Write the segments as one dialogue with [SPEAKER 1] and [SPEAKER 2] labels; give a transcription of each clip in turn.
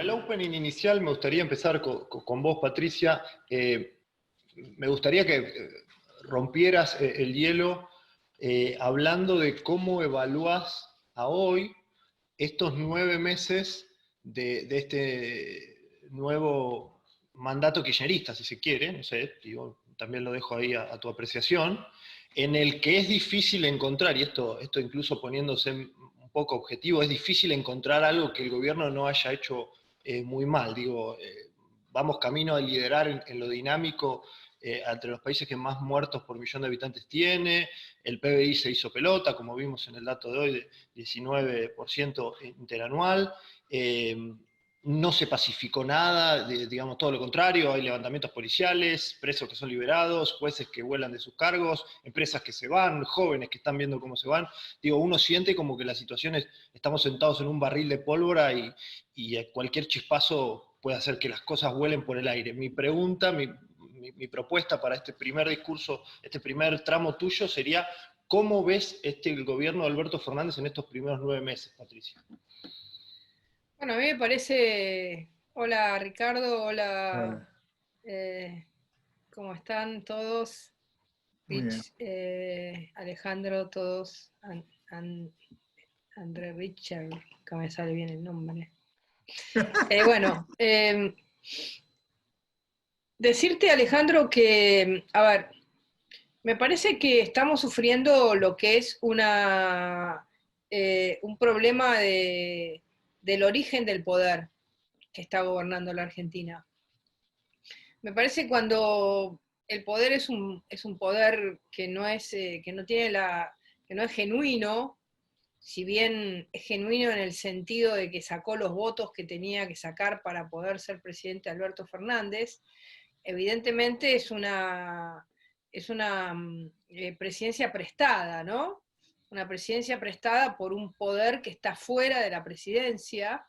[SPEAKER 1] el opening inicial me gustaría empezar con vos, Patricia. Me gustaría que rompieras el hielo hablando de cómo evaluás a hoy estos 9 meses de este nuevo mandato kirchnerista, si se quiere, no sé, digo, también lo dejo ahí a tu apreciación, en el que es difícil encontrar, y esto incluso poniéndose un poco objetivo, es difícil encontrar algo que el gobierno no haya hecho muy mal. Digo, vamos camino a liderar en lo dinámico entre los países que más muertos por millón de habitantes tiene, el PBI se hizo pelota, como vimos en el dato de hoy, de 19% interanual, no se pacificó nada, digamos todo lo contrario, hay levantamientos policiales, presos que son liberados, jueces que vuelan de sus cargos, empresas que se van, jóvenes que están viendo cómo se van. Digo, uno siente como que la situación es, estamos sentados en un barril de pólvora y cualquier chispazo puede hacer que las cosas vuelen por el aire. Mi pregunta, mi propuesta para este primer discurso, este primer tramo tuyo sería, ¿cómo ves el gobierno de Alberto Fernández en estos primeros 9 meses, Patricia?
[SPEAKER 2] Bueno, a mí me parece, hola Ricardo,
[SPEAKER 3] Hola,
[SPEAKER 2] hola, ¿cómo están todos?
[SPEAKER 3] muy bien.
[SPEAKER 2] Rich, Alejandro, todos, André Richard, que me sale bien el nombre. Bueno, decirte Alejandro que, a ver, me parece que estamos sufriendo lo que es un problema del origen del poder que está gobernando la Argentina. Me parece cuando el poder es un poder que no es, que no tiene que no es genuino, si bien es genuino en el sentido de que sacó los votos que tenía que sacar para poder ser presidente Alberto Fernández, evidentemente es una presidencia prestada, ¿no? Una presidencia prestada por un poder que está fuera de la presidencia,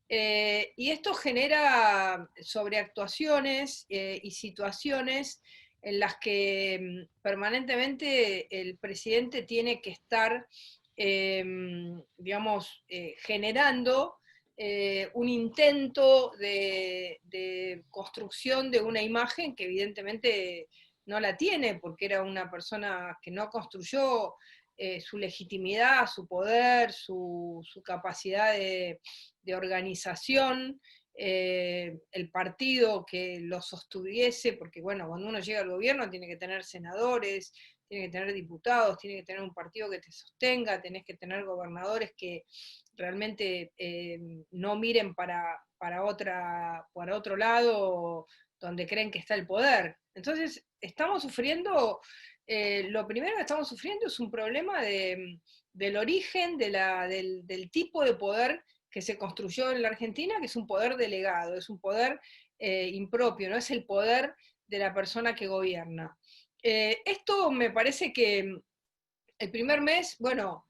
[SPEAKER 2] y esto genera sobreactuaciones y situaciones en las que permanentemente el presidente tiene que estar, digamos, generando un intento de construcción de una imagen que evidentemente no la tiene, porque era una persona que no construyó su legitimidad, su poder, su capacidad de organización, el partido que lo sostuviese, porque bueno, cuando uno llega al gobierno tiene que tener senadores, tiene que tener diputados, tiene que tener un partido que te sostenga, tenés que tener gobernadores que realmente no miren para otro lado donde creen que está el poder. Entonces, estamos sufriendo, lo primero que estamos sufriendo es un problema del origen del tipo de poder que se construyó en la Argentina, que es un poder delegado, es un poder impropio, no es el poder de la persona que gobierna. Esto me parece que el primer mes, bueno,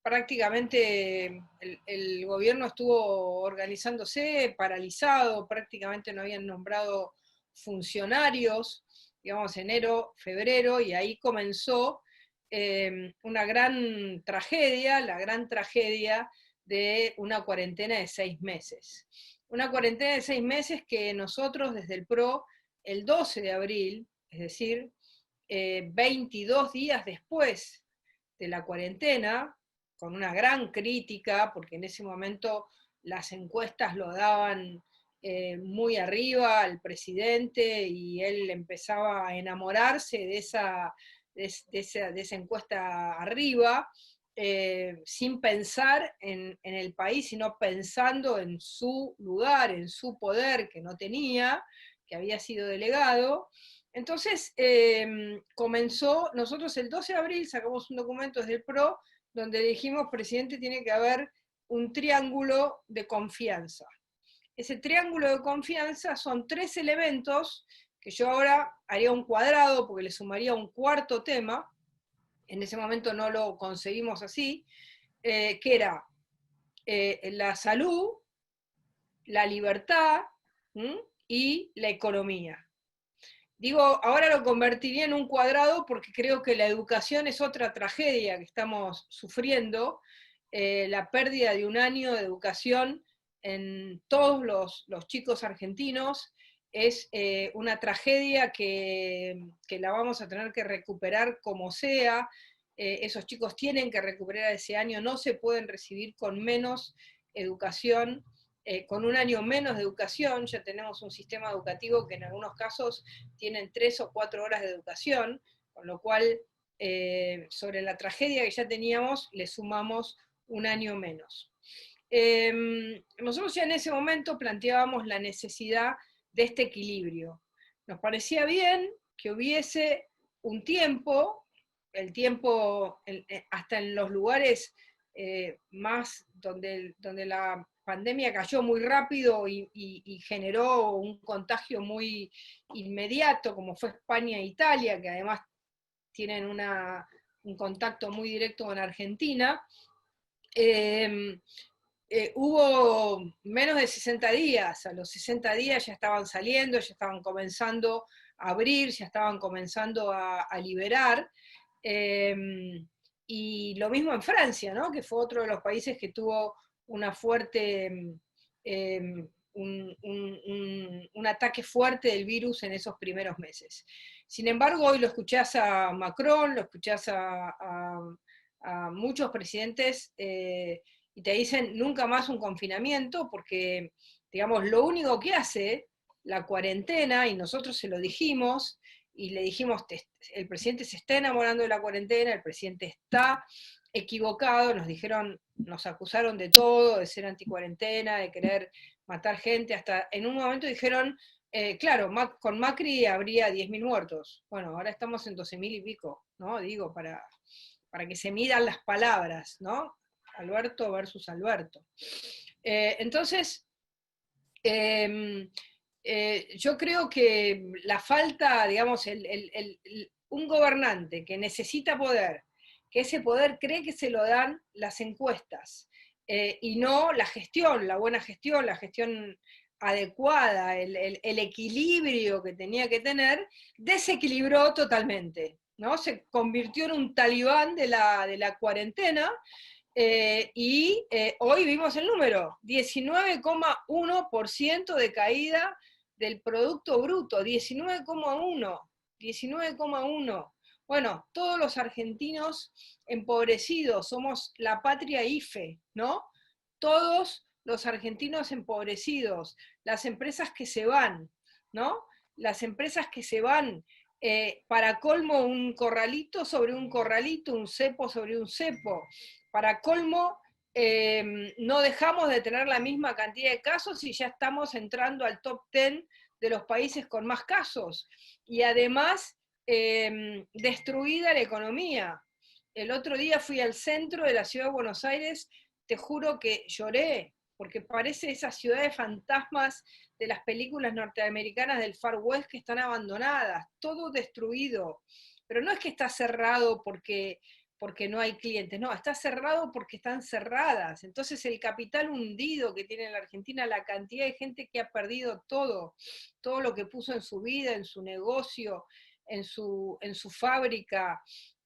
[SPEAKER 2] prácticamente el gobierno estuvo organizándose, paralizado, prácticamente no habían nombrado funcionarios, digamos, enero, febrero, y ahí comenzó una gran tragedia, la gran tragedia de una cuarentena de 6 meses. Una cuarentena de 6 meses que nosotros desde el PRO, el 12 de abril, es decir, 22 días después de la cuarentena, con una gran crítica, porque en ese momento las encuestas lo daban muy arriba al presidente y él empezaba a enamorarse de esa encuesta arriba, sin pensar en el país, sino pensando en su lugar, en su poder que no tenía, que había sido delegado. Entonces comenzó, nosotros el 12 de abril sacamos un documento desde el PRO donde dijimos, presidente, tiene que haber un triángulo de confianza. Ese triángulo de confianza son 3 elementos que yo ahora haría un cuadrado porque le sumaría un cuarto tema, en ese momento no lo conseguimos así, que era la salud, la libertad y la economía. Digo, ahora lo convertiría en un cuadrado porque creo que la educación es otra tragedia que estamos sufriendo, la pérdida de un año de educación en todos los chicos argentinos. Es una tragedia que la vamos a tener que recuperar como sea. Esos chicos tienen que recuperar ese año, no se pueden recibir con menos educación, con un año menos de educación. Ya tenemos un sistema educativo que en algunos casos tienen 3 o 4 horas de educación, con lo cual sobre la tragedia que ya teníamos le sumamos un año menos. Nosotros ya en ese momento planteábamos la necesidad de este equilibrio. Nos parecía bien que hubiese un tiempo, el tiempo hasta en los lugares más donde la pandemia cayó muy rápido y generó un contagio muy inmediato, como fue España e Italia, que además tienen un contacto muy directo con Argentina. Hubo menos de 60 días, a los 60 días ya estaban saliendo, ya estaban comenzando a abrir, ya estaban comenzando a liberar, y lo mismo en Francia, ¿no? Que fue otro de los países que tuvo una fuerte, un ataque fuerte del virus en esos primeros meses. Sin embargo, hoy lo escuchás a Macron, lo escuchás a muchos presidentes, y te dicen nunca más un confinamiento, porque, digamos, lo único que hace la cuarentena, y nosotros se lo dijimos, y le dijimos, el presidente se está enamorando de la cuarentena, el presidente está equivocado, nos dijeron, nos acusaron de todo, de ser anticuarentena, de querer matar gente, hasta en un momento dijeron, claro, con Macri habría 10.000 muertos. Bueno, ahora estamos en 12.000 y pico, ¿no? Digo, para que se midan las palabras, ¿no? Alberto versus Alberto. Entonces, yo creo que la falta, digamos, un gobernante que necesita poder, que ese poder cree que se lo dan las encuestas, y no la gestión, la buena gestión, la gestión adecuada, el equilibrio que tenía que tener, desequilibró totalmente, ¿no? Se convirtió en un talibán de la cuarentena. Hoy vimos el número, 19,1% de caída del Producto Bruto, 19,1. Bueno, todos los argentinos empobrecidos, somos la patria IFE, ¿no? Todos los argentinos empobrecidos, las empresas que se van, ¿no? Las empresas que se van, para colmo un corralito sobre un corralito, un cepo sobre un cepo. Para colmo, no dejamos de tener la misma cantidad de casos y ya estamos entrando al top 10 de los países con más casos. Y además, destruida la economía. El otro día fui al centro de la ciudad de Buenos Aires, te juro que lloré, porque parece esas ciudades fantasmas de las películas norteamericanas del Far West que están abandonadas, todo destruido. Pero no es que está cerrado porque no hay clientes, no, está cerrado porque están cerradas. Entonces el capital hundido que tiene la Argentina, la cantidad de gente que ha perdido todo lo que puso en su vida, en su negocio, en su fábrica,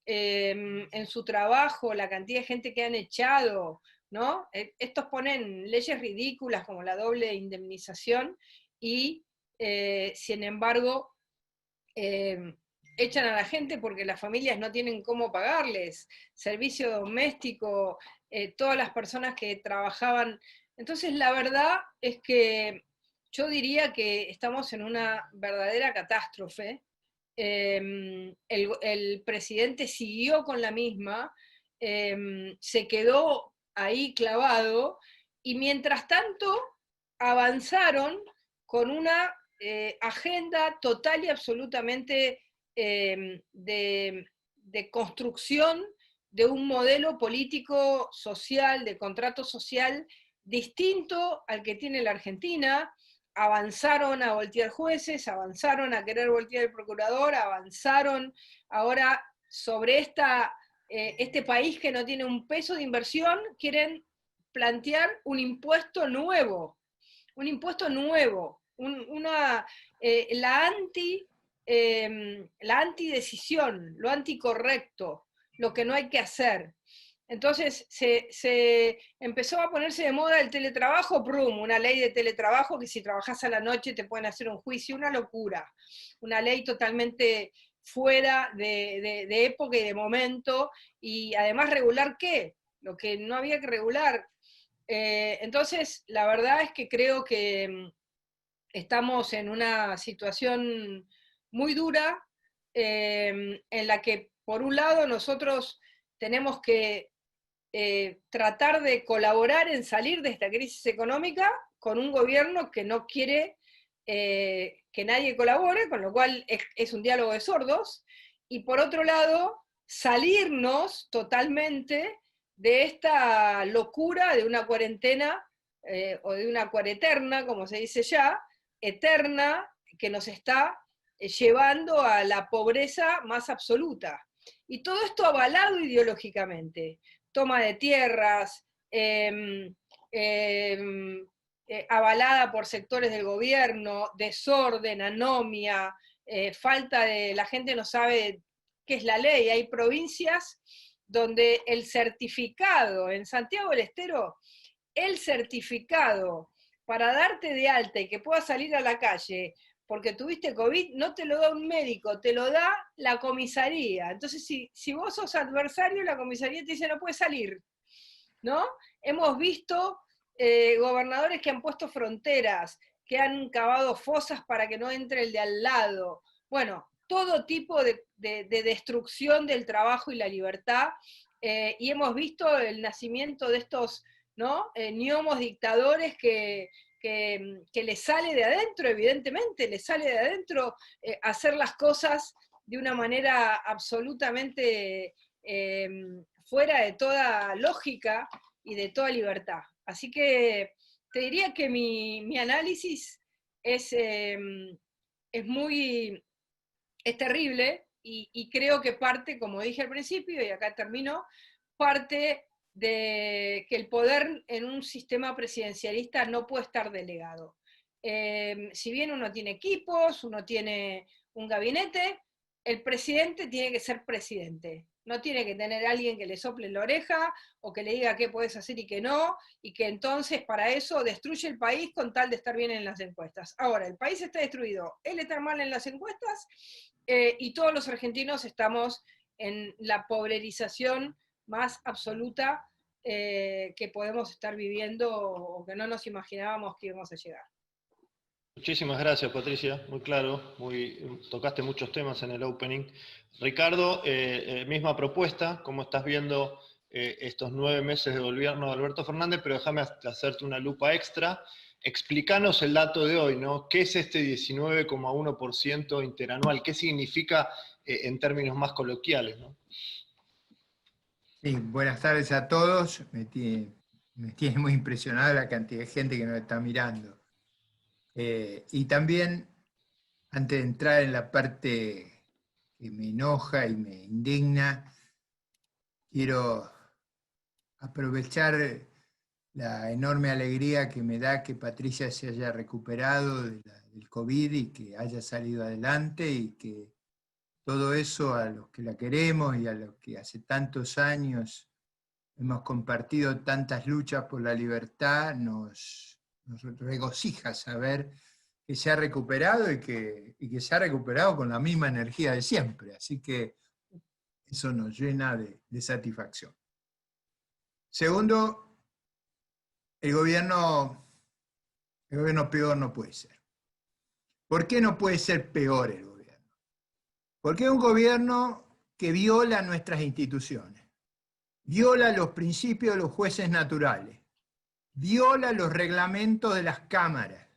[SPEAKER 2] en su trabajo, la cantidad de gente que han echado, ¿no? Estos ponen leyes ridículas como la doble indemnización y, sin embargo, echan a la gente porque las familias no tienen cómo pagarles, servicio doméstico, todas las personas que trabajaban. Entonces, la verdad es que yo diría que estamos en una verdadera catástrofe. El presidente siguió con la misma, se quedó ahí clavado, y mientras tanto avanzaron con una agenda total y absolutamente de construcción de un modelo político social, de contrato social distinto al que tiene la Argentina. Avanzaron a voltear jueces, avanzaron a querer voltear el procurador, avanzaron ahora sobre este país que no tiene un peso de inversión, quieren plantear un impuesto nuevo, la antidecisión, lo anticorrecto, lo que no hay que hacer. Entonces se empezó a ponerse de moda el teletrabajo, ¡prum! Una ley de teletrabajo que si trabajás a la noche te pueden hacer un juicio, una locura. Una ley totalmente fuera de época y de momento, y además regular ¿qué? Lo que no había que regular. Entonces, la verdad es que creo que estamos en una situación muy dura, en la que, por un lado, nosotros tenemos que tratar de colaborar en salir de esta crisis económica con un gobierno que no quiere que nadie colabore, con lo cual es un diálogo de sordos, y por otro lado, salirnos totalmente de esta locura de una cuarentena o de una cuareterna, como se dice ya, eterna, que nos está llevando a la pobreza más absoluta. Y todo esto avalado ideológicamente. Toma de tierras, avalada por sectores del gobierno, desorden, anomia, falta de, la gente no sabe qué es la ley. Hay provincias donde el certificado, en Santiago del Estero, el certificado para darte de alta y que puedas salir a la calle porque tuviste COVID, no te lo da un médico, te lo da la comisaría. Entonces, si vos sos adversario, la comisaría te dice no puedes salir, ¿no? Hemos visto gobernadores que han puesto fronteras, que han cavado fosas para que no entre el de al lado. Bueno, todo tipo de destrucción del trabajo y la libertad, y hemos visto el nacimiento de estos, ¿no? Gnomos dictadores que les sale de adentro, evidentemente, les sale de adentro hacer las cosas de una manera absolutamente fuera de toda lógica y de toda libertad. Así que te diría que mi análisis es terrible, y creo que parte, como dije al principio, y acá termino, parte de que el poder en un sistema presidencialista no puede estar delegado. Si bien uno tiene equipos, uno tiene un gabinete, el presidente tiene que ser presidente. No tiene que tener alguien que le sople en la oreja o que le diga qué puedes hacer y qué no, y que entonces para eso destruye el país con tal de estar bien en las encuestas. Ahora, el país está destruido, él está mal en las encuestas, y todos los argentinos estamos en la pobrerización más absoluta que podemos estar viviendo o que no nos imaginábamos que íbamos a llegar.
[SPEAKER 1] Muchísimas gracias, Patricia, muy claro, tocaste muchos temas en el opening. Ricardo, misma propuesta, ¿cómo estás viendo estos 9 meses de gobierno de Alberto Fernández? Pero déjame hacerte una lupa extra. Explícanos el dato de hoy, ¿no? ¿Qué es este 19,1% interanual? ¿Qué significa en términos más coloquiales, ¿no?
[SPEAKER 3] Sí, buenas tardes a todos. Me tiene muy impresionada la cantidad de gente que nos está mirando. Y también, antes de entrar en la parte que me enoja y me indigna, quiero aprovechar la enorme alegría que me da que Patricia se haya recuperado del COVID y que haya salido adelante, y que todo eso, a los que la queremos y a los que hace tantos años hemos compartido tantas luchas por la libertad, nos regocija saber que se ha recuperado y que se ha recuperado con la misma energía de siempre. Así que eso nos llena de satisfacción. Segundo, el gobierno peor no puede ser. ¿Por qué no puede ser peor el gobierno? Porque es un gobierno que viola nuestras instituciones, viola los principios de los jueces naturales, viola los reglamentos de las cámaras,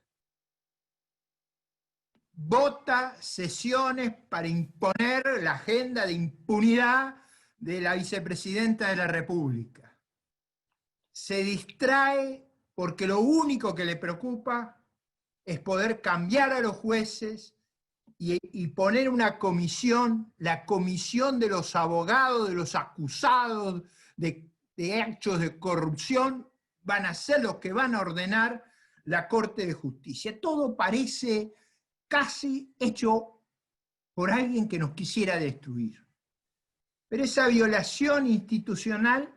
[SPEAKER 3] vota sesiones para imponer la agenda de impunidad de la vicepresidenta de la República. Se distrae porque lo único que le preocupa es poder cambiar a los jueces y poner una comisión, la comisión de los abogados, de los acusados de hechos de corrupción, van a ser los que van a ordenar la Corte de Justicia. Todo parece casi hecho por alguien que nos quisiera destruir. Pero esa violación institucional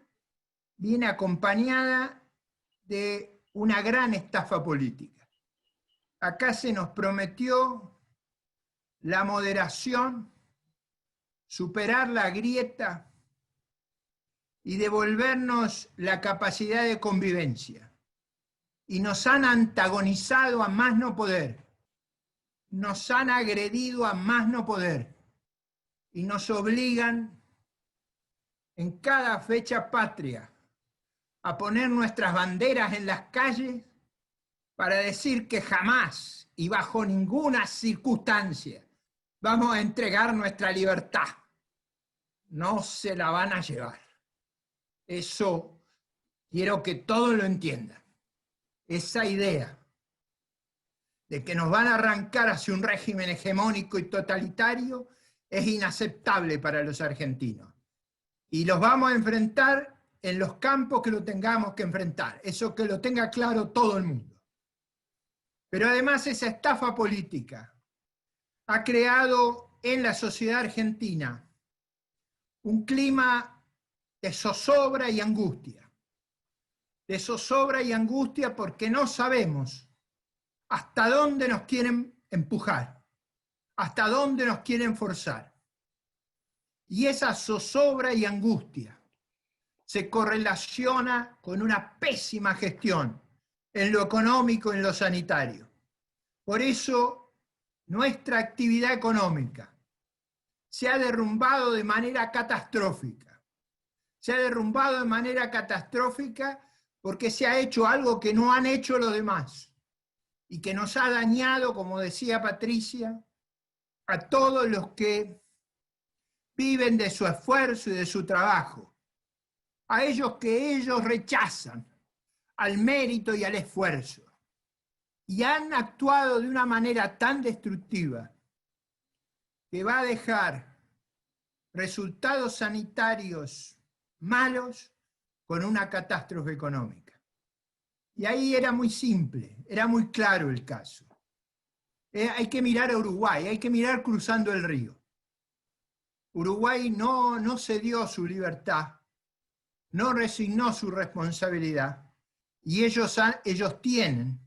[SPEAKER 3] viene acompañada de una gran estafa política. Acá se nos prometió la moderación, superar la grieta y devolvernos la capacidad de convivencia. Y nos han antagonizado a más no poder. Nos han agredido a más no poder. Y nos obligan en cada fecha patria a poner nuestras banderas en las calles para decir que jamás y bajo ninguna circunstancia vamos a entregar nuestra libertad. No se la van a llevar. Eso quiero que todos lo entiendan. Esa idea de que nos van a arrancar hacia un régimen hegemónico y totalitario es inaceptable para los argentinos. Y los vamos a enfrentar en los campos que lo tengamos que enfrentar. Eso que lo tenga claro todo el mundo. Pero además esa estafa política ha creado en la sociedad argentina un clima de zozobra y angustia. De zozobra y angustia porque no sabemos hasta dónde nos quieren empujar, hasta dónde nos quieren forzar. Y esa zozobra y angustia se correlaciona con una pésima gestión en lo económico y en lo sanitario. Por eso nuestra actividad económica se ha derrumbado de manera catastrófica. Se ha derrumbado de manera catastrófica porque se ha hecho algo que no han hecho los demás y que nos ha dañado, como decía Patricia, a todos los que viven de su esfuerzo y de su trabajo, a ellos que ellos rechazan, al mérito y al esfuerzo, y han actuado de una manera tan destructiva que va a dejar resultados sanitarios malos con una catástrofe económica. Y ahí era muy simple, era muy claro el caso. Hay que mirar a Uruguay, hay que mirar cruzando el río. Uruguay no cedió su libertad, no resignó su responsabilidad, y ellos tienen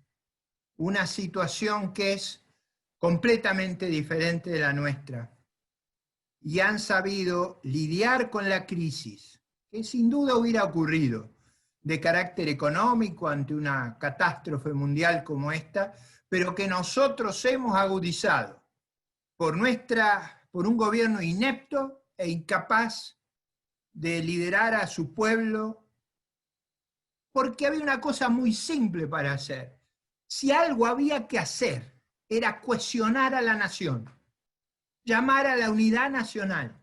[SPEAKER 3] una situación que es completamente diferente de la nuestra. Y han sabido lidiar con la crisis, que sin duda hubiera ocurrido de carácter económico ante una catástrofe mundial como esta, pero que nosotros hemos agudizado por un gobierno inepto e incapaz de liderar a su pueblo, porque había una cosa muy simple para hacer. Si algo había que hacer, era cohesionar a la nación, llamar a la unidad nacional,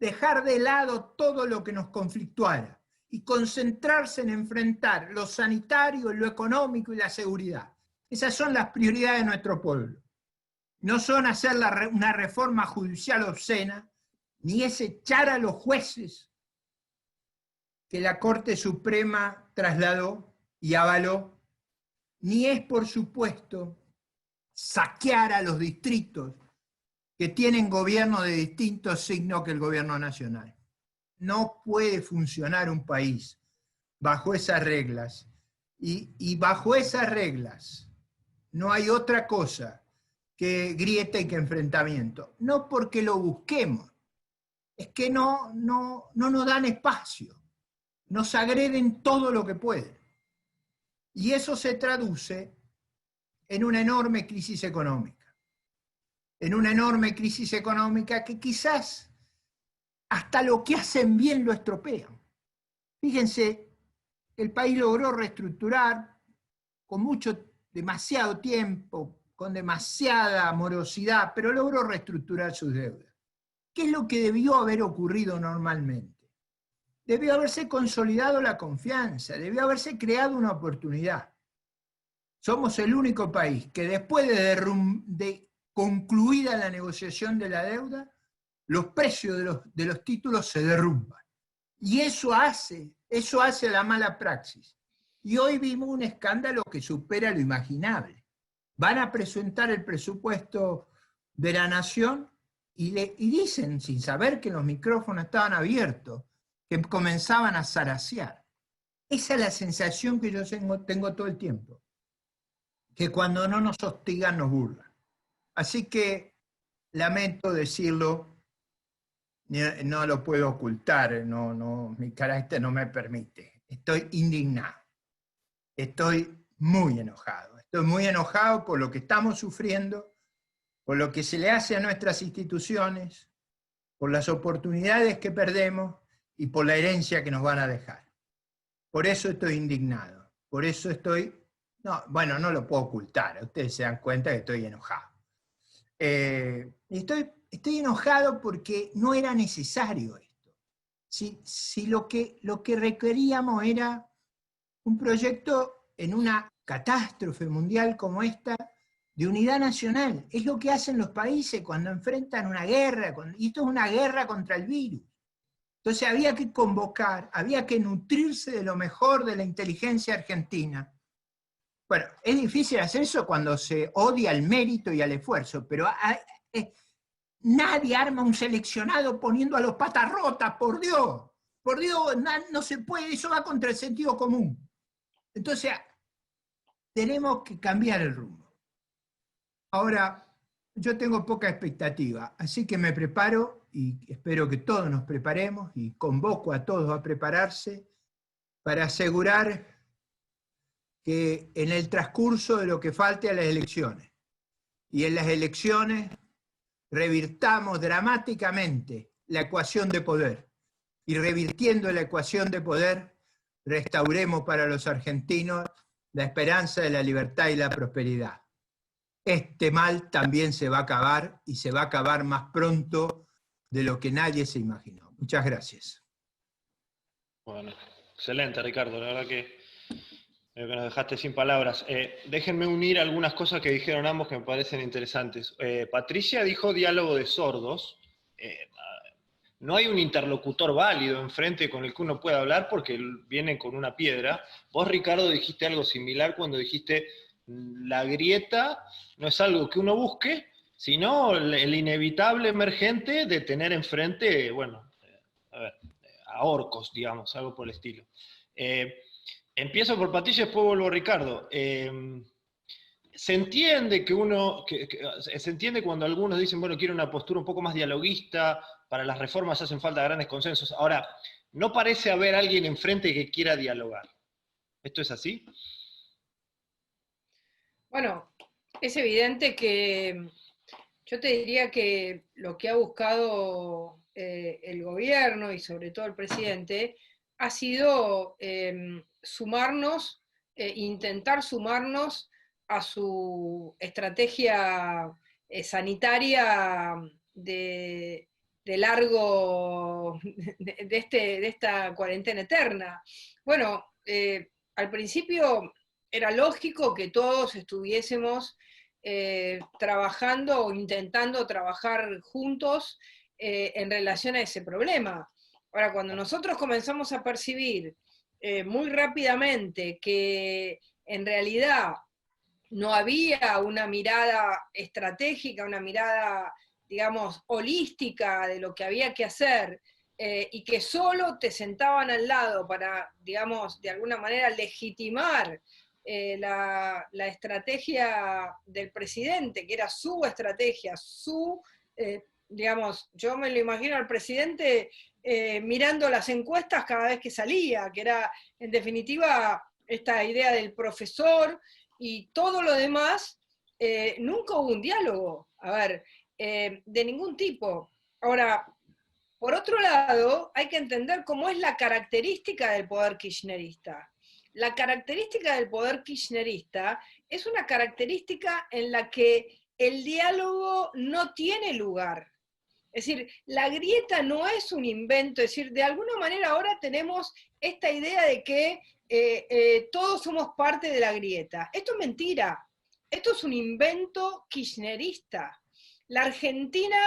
[SPEAKER 3] dejar de lado todo lo que nos conflictuara y concentrarse en enfrentar lo sanitario, lo económico y la seguridad. Esas son las prioridades de nuestro pueblo. No son hacer una reforma judicial obscena, ni es echar a los jueces que la Corte Suprema trasladó y avaló, ni es, por supuesto, saquear a los distritos que tienen gobierno de distinto signo que el gobierno nacional. No puede funcionar un país bajo esas reglas. Y bajo esas reglas no hay otra cosa que grieta y que enfrentamiento. No porque lo busquemos, es que no nos dan espacio. Nos agreden todo lo que pueden. Y eso se traduce en una enorme crisis económica. En una enorme crisis económica que quizás hasta lo que hacen bien lo estropean. Fíjense, el país logró reestructurar con demasiado tiempo, con demasiada morosidad, pero logró reestructurar sus deudas. ¿Qué es lo que debió haber ocurrido normalmente? Debió haberse consolidado la confianza, debió haberse creado una oportunidad. Somos el único país que después de concluida la negociación de la deuda, los precios de los títulos se derrumban. Y eso hace la mala praxis. Y hoy vimos un escándalo que supera lo imaginable. Van a presentar el presupuesto de la Nación y dicen, sin saber que los micrófonos estaban abiertos, que comenzaban a zarasear. esa es la sensación que yo tengo todo el tiempo, que cuando no nos hostigan nos burlan. Así que lamento decirlo, no lo puedo ocultar, mi carácter no me permite. Estoy indignado, estoy muy enojado por lo que estamos sufriendo, por lo que se le hace a nuestras instituciones, por las oportunidades que perdemos y por la herencia que nos van a dejar. Por eso estoy indignado, por eso no lo puedo ocultar, ustedes se dan cuenta que estoy enojado. Estoy enojado porque no era necesario esto. Si lo que requeríamos era un proyecto en una catástrofe mundial como esta, de unidad nacional. Es lo que hacen los países cuando enfrentan una guerra, y esto es una guerra contra el virus. Entonces había que convocar, había que nutrirse de lo mejor de la inteligencia argentina. Bueno, es difícil hacer eso cuando se odia el mérito y al esfuerzo, pero nadie arma un seleccionado poniendo a los patas rotas, por Dios, no se puede, eso va contra el sentido común. Entonces, tenemos que cambiar el rumbo. Ahora, yo tengo poca expectativa, así que me preparo y espero que todos nos preparemos y convoco a todos a prepararse para asegurar que en el transcurso de lo que falte a las elecciones y en las elecciones revirtamos dramáticamente la ecuación de poder y revirtiendo la ecuación de poder restauremos para los argentinos la esperanza de la libertad y la prosperidad. Este mal también se va a acabar y se va a acabar más pronto de lo que nadie se imaginó. Muchas gracias.
[SPEAKER 1] Bueno, excelente, Ricardo. La verdad que nos dejaste sin palabras. Déjenme unir algunas cosas que dijeron ambos que me parecen interesantes. Patricia dijo diálogo de sordos. No hay un interlocutor válido enfrente con el que uno pueda hablar porque vienen con una piedra. Vos, Ricardo, dijiste algo similar cuando dijiste la grieta no es algo que uno busque, sino el inevitable emergente de tener enfrente, a orcos, digamos, algo por el estilo. Empiezo por Patricia y después vuelvo a Ricardo. Se entiende se entiende cuando algunos dicen, bueno, quiero una postura un poco más dialoguista, para las reformas hacen falta grandes consensos. Ahora, no parece haber alguien enfrente que quiera dialogar. ¿Esto es así?
[SPEAKER 2] Bueno, es evidente que yo te diría que lo que ha buscado el gobierno y sobre todo el presidente ha sido intentar sumarnos a su estrategia sanitaria de largo, de esta cuarentena eterna. Bueno, al principio era lógico que todos estuviésemos trabajando o intentando trabajar juntos en relación a ese problema. Ahora, cuando nosotros comenzamos a percibir muy rápidamente que en realidad no había una mirada estratégica, una mirada, digamos, holística de lo que había que hacer, y que solo te sentaban al lado para, digamos, de alguna manera legitimar la estrategia del presidente, que era su estrategia, digamos, yo me lo imagino al presidente mirando las encuestas cada vez que salía, que era, en definitiva, esta idea del profesor y todo lo demás. Nunca hubo un diálogo, de ningún tipo. Ahora, por otro lado, hay que entender cómo es la característica del poder kirchnerista. La característica del poder kirchnerista es una característica en la que el diálogo no tiene lugar. Es decir, la grieta no es un invento, es decir, de alguna manera ahora tenemos esta idea de que todos somos parte de la grieta. Esto es mentira, esto es un invento kirchnerista. La Argentina,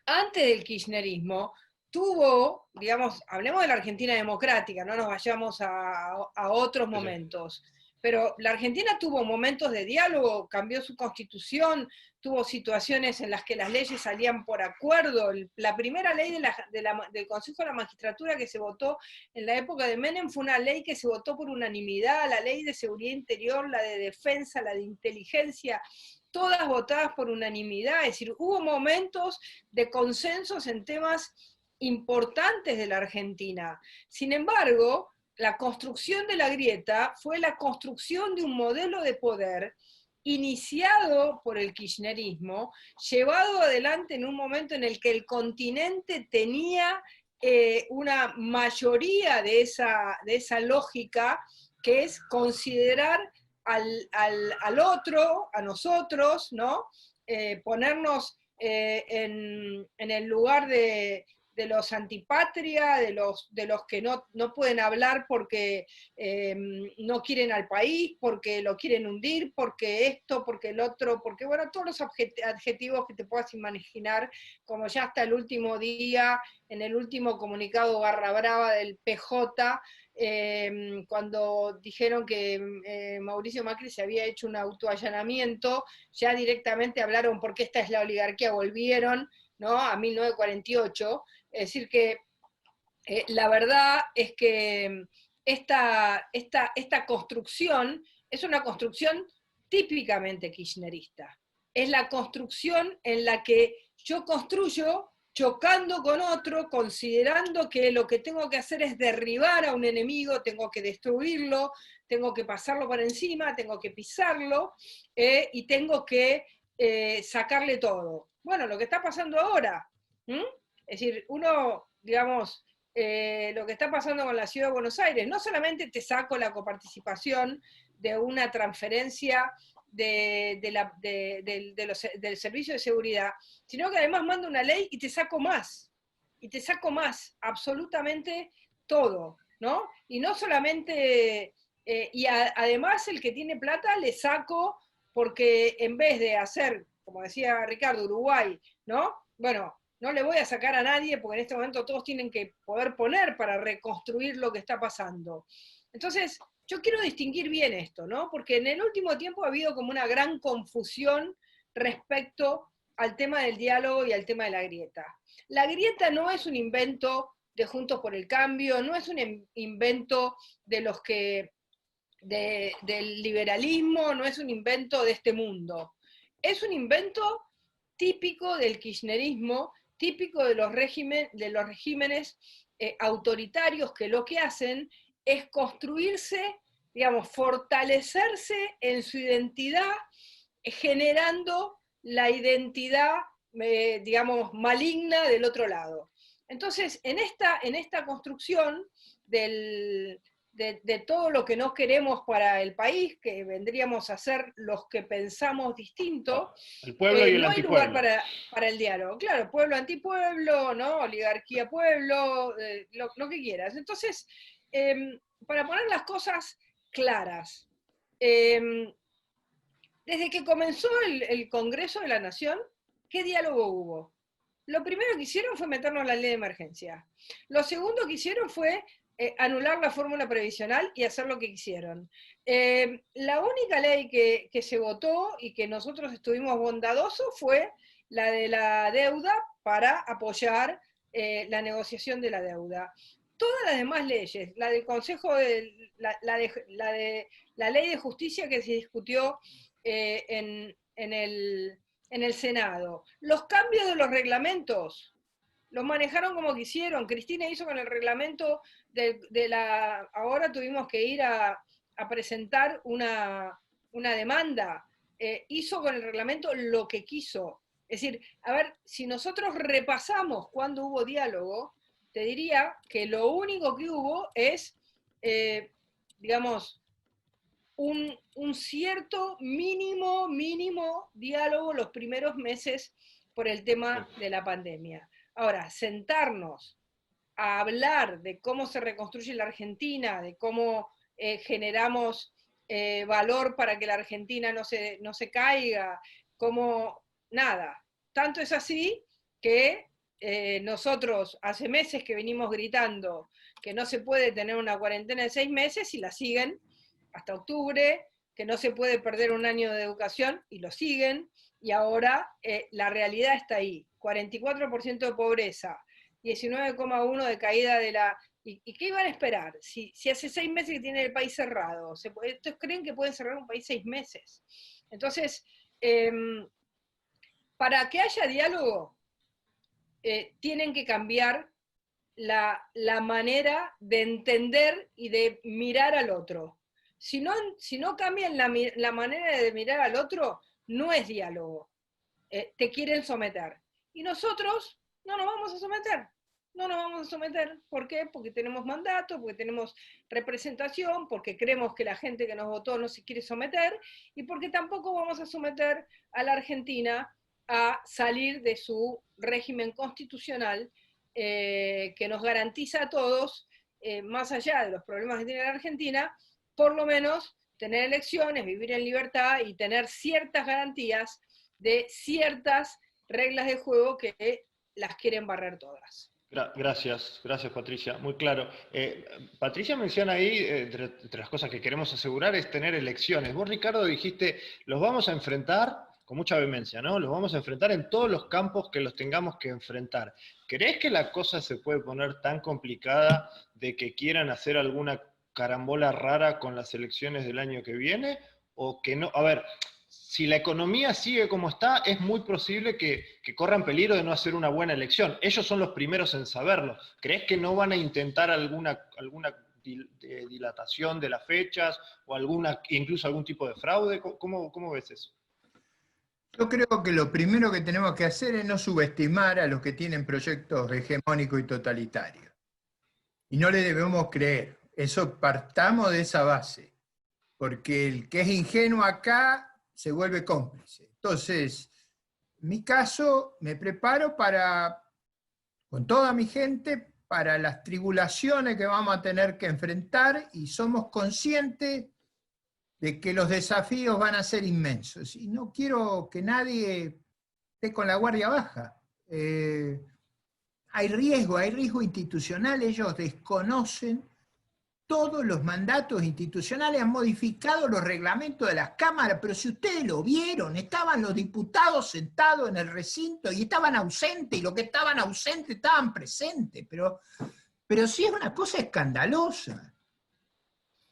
[SPEAKER 2] antes del kirchnerismo, tuvo, digamos, hablemos de la Argentina democrática, no nos vayamos a otros momentos, pero la Argentina tuvo momentos de diálogo, cambió su constitución, tuvo situaciones en las que las leyes salían por acuerdo. La primera ley del Consejo de la Magistratura que se votó en la época de Menem fue una ley que se votó por unanimidad, la ley de seguridad interior, la de defensa, la de inteligencia, todas votadas por unanimidad. Es decir, hubo momentos de consensos en temas importantes de la Argentina. Sin embargo, la construcción de la grieta fue la construcción de un modelo de poder iniciado por el kirchnerismo, llevado adelante en un momento en el que el continente tenía una mayoría de esa lógica, que es considerar al otro, a nosotros, ¿no? Ponernos en el lugar de los antipatria, de los que no pueden hablar porque no quieren al país, porque lo quieren hundir, porque esto, porque el otro, porque bueno, todos los adjetivos que te puedas imaginar, como ya hasta el último día, en el último comunicado barra brava del PJ, cuando dijeron que Mauricio Macri se había hecho un autoallanamiento, ya directamente hablaron porque esta es la oligarquía, volvieron, ¿no?, a 1948, es decir que la verdad es que esta construcción es una construcción típicamente kirchnerista. Es la construcción en la que yo construyo chocando con otro, considerando que lo que tengo que hacer es derribar a un enemigo, tengo que destruirlo, tengo que pasarlo por encima, tengo que pisarlo, y tengo que sacarle todo. Bueno, lo que está pasando ahora, ¿m? Es decir, uno, digamos, lo que está pasando con la Ciudad de Buenos Aires, no solamente te saco la coparticipación de una transferencia del servicio de seguridad, sino que además mando una ley y te saco más, absolutamente todo, ¿no? Y no solamente, además el que tiene plata le saco, porque en vez de hacer, como decía Ricardo, Uruguay, ¿no? Bueno, no le voy a sacar a nadie, porque en este momento todos tienen que poder poner para reconstruir lo que está pasando. Entonces, yo quiero distinguir bien esto, ¿no? Porque en el último tiempo ha habido como una gran confusión respecto al tema del diálogo y al tema de la grieta. La grieta no es un invento de Juntos por el Cambio, no es un invento de los que del liberalismo, no es un invento de este mundo. Es un invento típico del kirchnerismo, típico de los regímenes autoritarios, que lo que hacen es construirse, digamos, fortalecerse en su identidad, generando la identidad, digamos, maligna del otro lado. Entonces, en esta construcción de todo lo que no queremos para el país, que vendríamos a ser los que pensamos distinto,
[SPEAKER 1] el pueblo y el
[SPEAKER 2] no hay lugar
[SPEAKER 1] antipueblo.
[SPEAKER 2] para el diálogo. Claro, pueblo, antipueblo, ¿no? Oligarquía, pueblo, lo que quieras. Entonces, para poner las cosas claras, desde que comenzó el Congreso de la Nación, ¿qué diálogo hubo? Lo primero que hicieron fue meternos la ley de emergencia. Lo segundo que hicieron fue anular la fórmula previsional y hacer lo que quisieron. La única ley que se votó y que nosotros estuvimos bondadosos fue la de la deuda para apoyar la negociación de la deuda. Todas las demás leyes, la del Consejo, la ley de justicia que se discutió en el Senado, los cambios de los reglamentos, los manejaron como quisieron. Cristina hizo con el reglamento ahora tuvimos que ir a presentar una demanda. Hizo con el reglamento lo que quiso. Es decir, a ver, si nosotros repasamos cuando hubo diálogo, te diría que lo único que hubo es, digamos, un cierto mínimo diálogo los primeros meses por el tema de la pandemia. Ahora, sentarnos a hablar de cómo se reconstruye la Argentina, de cómo generamos valor para que la Argentina no se caiga, cómo nada. Tanto es así que nosotros hace meses que venimos gritando que no se puede tener una cuarentena de 6 meses y la siguen hasta octubre, que no se puede perder un año de educación, y lo siguen, y ahora la realidad está ahí, 44% de pobreza, 19,1% de caída de la... ¿Y qué iban a esperar? Si hace 6 meses que tiene el país cerrado, estos creen que pueden cerrar un país 6 meses. Entonces, para que haya diálogo, tienen que cambiar la manera de entender y de mirar al otro. Si no cambian la manera de mirar al otro, no es diálogo. Te quieren someter. Y nosotros no nos vamos a someter. No nos vamos a someter. ¿Por qué? Porque tenemos mandato, porque tenemos representación, porque creemos que la gente que nos votó no se quiere someter, y porque tampoco vamos a someter a la Argentina a salir de su régimen constitucional que nos garantiza a todos, más allá de los problemas que tiene la Argentina, por lo menos tener elecciones, vivir en libertad y tener ciertas garantías de ciertas reglas de juego que las quieren barrer todas.
[SPEAKER 1] Gracias, Patricia, muy claro. Patricia menciona ahí, entre las cosas que queremos asegurar es tener elecciones. Vos, Ricardo, dijiste, los vamos a enfrentar con mucha vehemencia, ¿no? Los vamos a enfrentar en todos los campos que los tengamos que enfrentar. ¿Creés que la cosa se puede poner tan complicada de que quieran hacer alguna carambola rara con las elecciones del año que viene? O que no, a ver, si la economía sigue como está, es muy posible que corran peligro de no hacer una buena elección. Ellos son los primeros en saberlo. ¿Crees que no van a intentar alguna dilatación de las fechas o incluso algún tipo de fraude? ¿Cómo ves eso?
[SPEAKER 3] Yo creo que lo primero que tenemos que hacer es no subestimar a los que tienen proyectos hegemónicos y totalitarios. Y no le debemos creer. Eso, partamos de esa base. Porque el que es ingenuo acá se vuelve cómplice. Entonces, en mi caso, me preparo con toda mi gente, para las tribulaciones que vamos a tener que enfrentar, y somos conscientes de que los desafíos van a ser inmensos. Y no quiero que nadie esté con la guardia baja. Hay riesgo institucional, ellos desconocen todos los mandatos institucionales, han modificado los reglamentos de las cámaras, pero si ustedes lo vieron, estaban los diputados sentados en el recinto y estaban ausentes, y los que estaban ausentes estaban presentes, pero sí es una cosa escandalosa.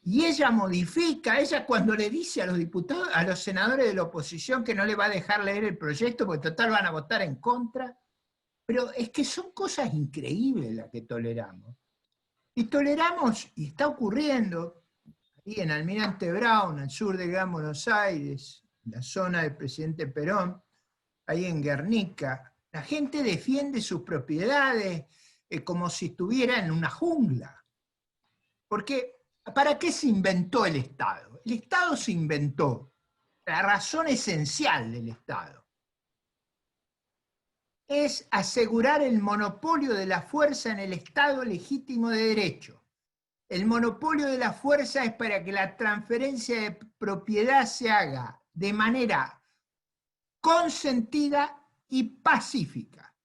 [SPEAKER 3] Y ella modifica, ella cuando le dice a los diputados, a los senadores de la oposición que no le va a dejar leer el proyecto, porque total van a votar en contra, pero es que son cosas increíbles las que toleramos. Y toleramos, y está ocurriendo, ahí en Almirante Brown, al sur del Gran Buenos Aires, en la zona del presidente Perón, ahí en Guernica, la gente defiende sus propiedades como si estuviera en una jungla. Porque, ¿para qué se inventó el Estado? El Estado se inventó, la razón esencial del Estado es asegurar el monopolio de la fuerza en el Estado legítimo de derecho. El monopolio de la fuerza es para que la transferencia de propiedad se haga de manera consentida y pacífica.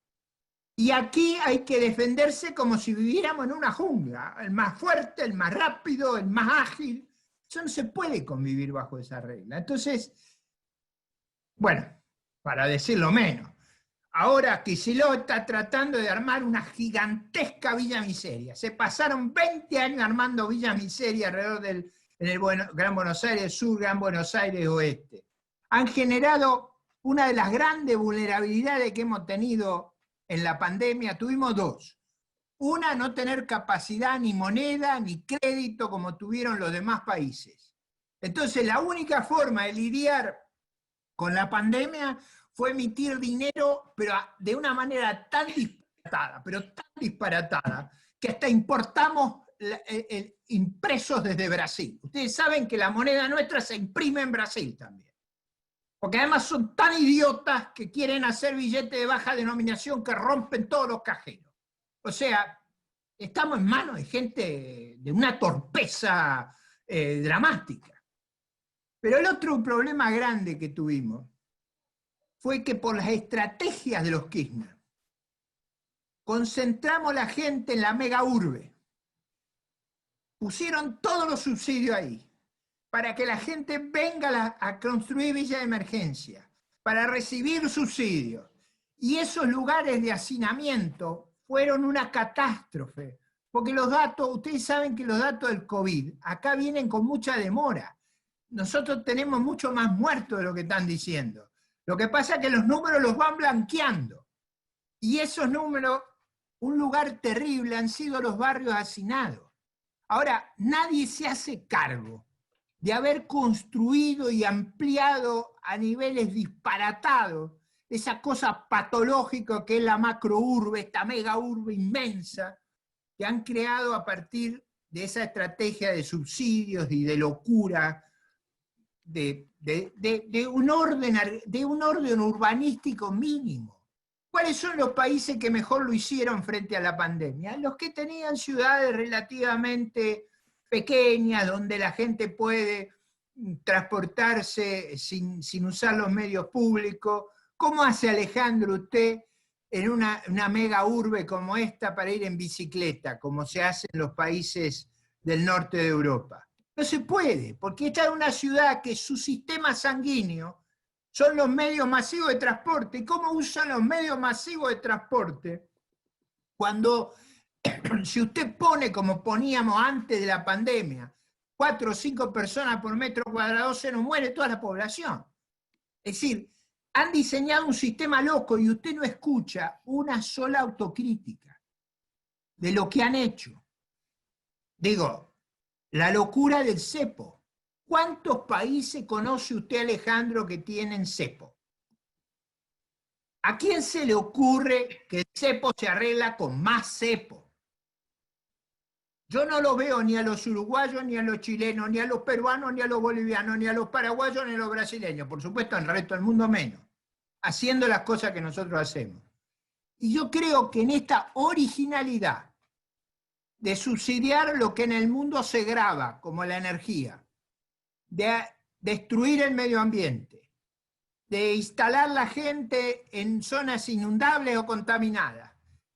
[SPEAKER 3] Y aquí hay que defenderse como si viviéramos en una jungla. El más fuerte, el más rápido, el más ágil. Eso no se puede convivir bajo esa regla. Entonces, bueno, para decirlo menos, ahora Kicillof está tratando de armar una gigantesca Villa Miseria. Se pasaron 20 años armando Villa Miseria alrededor en el Gran Buenos Aires Sur, Gran Buenos Aires Oeste. Han generado una de las grandes vulnerabilidades que hemos tenido en la pandemia. Tuvimos dos. Una, no tener capacidad ni moneda ni crédito como tuvieron los demás países. Entonces, la única forma de lidiar con la pandemia fue emitir dinero, pero de una manera tan disparatada, que hasta importamos impresos desde Brasil. Ustedes saben que la moneda nuestra se imprime en Brasil también. Porque además son tan idiotas que quieren hacer billetes de baja denominación que rompen todos los cajeros. O sea, estamos en manos de gente de una torpeza dramática. Pero el otro problema grande que tuvimos fue que por las estrategias de los Kirchner concentramos la gente en la mega urbe. Pusieron todos los subsidios ahí. para que la gente venga a construir villas de emergencia, para recibir subsidios. Y esos lugares de hacinamiento fueron una catástrofe, porque los datos, ustedes saben que los datos del COVID acá vienen con mucha demora. Nosotros tenemos mucho más muertos de lo que están diciendo. Lo que pasa es que los números los van blanqueando. Y esos números, un lugar terrible, han sido los barrios hacinados. Ahora, nadie se hace cargo de haber construido y ampliado a niveles disparatados esa cosa patológica que es la macrourbe, esta mega urbe inmensa, que han creado a partir de esa estrategia de subsidios y de locura, de un orden urbanístico mínimo. ¿Cuáles son los países que mejor lo hicieron frente a la pandemia? Los que tenían ciudades relativamente pequeñas, donde la gente puede transportarse sin usar los medios públicos. ¿Cómo hace Alejandro usted en una mega urbe como esta para ir en bicicleta, como se hace en los países del norte de Europa? No se puede, porque esta es una ciudad que su sistema sanguíneo son los medios masivos de transporte. ¿Y cómo usan los medios masivos de transporte? Cuando, si usted pone, como poníamos antes de la pandemia, 4 o 5 personas por metro cuadrado, se nos muere toda la población. Es decir, han diseñado un sistema loco y usted no escucha una sola autocrítica de lo que han hecho. Digo, la locura del cepo. ¿Cuántos países conoce usted, Alejandro, que tienen cepo? ¿A quién se le ocurre que el cepo se arregla con más cepo? Yo no lo veo ni a los uruguayos, ni a los chilenos, ni a los peruanos, ni a los bolivianos, ni a los paraguayos, ni a los brasileños. Por supuesto, en el resto del mundo menos. Haciendo las cosas que nosotros hacemos. Y yo creo que en esta originalidad de subsidiar lo que en el mundo se graba, como la energía, de destruir el medio ambiente, de instalar la gente en zonas inundables o contaminadas.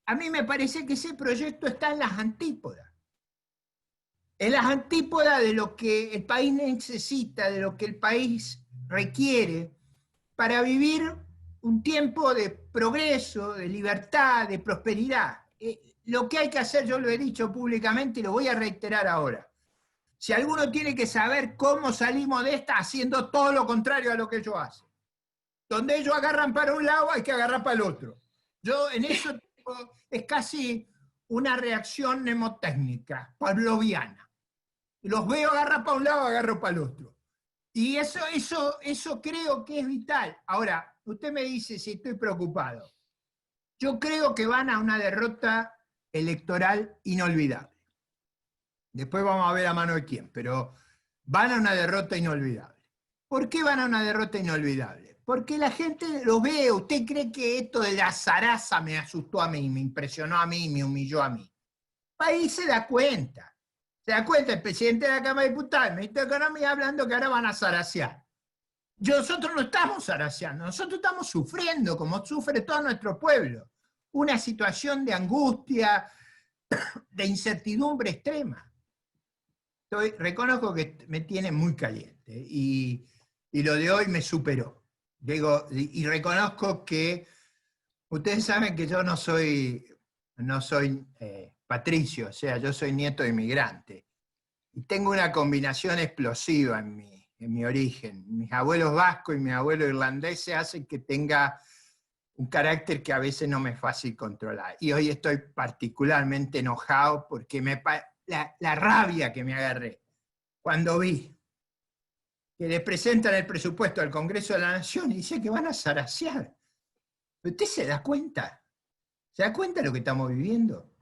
[SPEAKER 3] A mí me parece que ese proyecto está en las antípodas. En las antípodas de lo que el país necesita, de lo que el país requiere para vivir un tiempo de progreso, de libertad, de prosperidad. Lo que hay que hacer, yo lo he dicho públicamente y lo voy a reiterar ahora. Si alguno tiene que saber cómo salimos de esta, haciendo todo lo contrario a lo que ellos hacen. Donde ellos agarran para un lado, hay que agarrar para el otro. Yo en eso es casi una reacción mnemotécnica, pavloviana. Los veo agarrar para un lado, agarro para el otro. Y eso creo que es vital. Ahora, usted me dice si estoy preocupado. Yo creo que van a una derrota electoral inolvidable. Después vamos a ver a mano de quién, pero van a una derrota inolvidable. ¿Por qué van a una derrota inolvidable? Porque la gente lo ve. ¿Usted cree que esto de la zaraza me asustó a mí, me impresionó a mí, me humilló a mí? El país se da cuenta. Se da cuenta el presidente de la Cámara de Diputados, el ministro de Economía, hablando que ahora van a zarasear. Nosotros no estamos zaraseando, nosotros estamos sufriendo, como sufre todo nuestro pueblo, una situación de angustia, de incertidumbre extrema. Reconozco que me tiene muy caliente y lo de hoy me superó. Digo, y reconozco que ustedes saben que yo no soy patricio, o sea, yo soy nieto de inmigrante. Y tengo una combinación explosiva en mi origen. Mis abuelos vascos y mis abuelos irlandeses hacen que tenga un carácter que a veces no me es fácil controlar. Y hoy estoy particularmente enojado porque la rabia que me agarré cuando vi que le presentan el presupuesto al Congreso de la Nación y dice que van a zarasear. ¿Usted se da cuenta? ¿Se da cuenta de lo que estamos viviendo?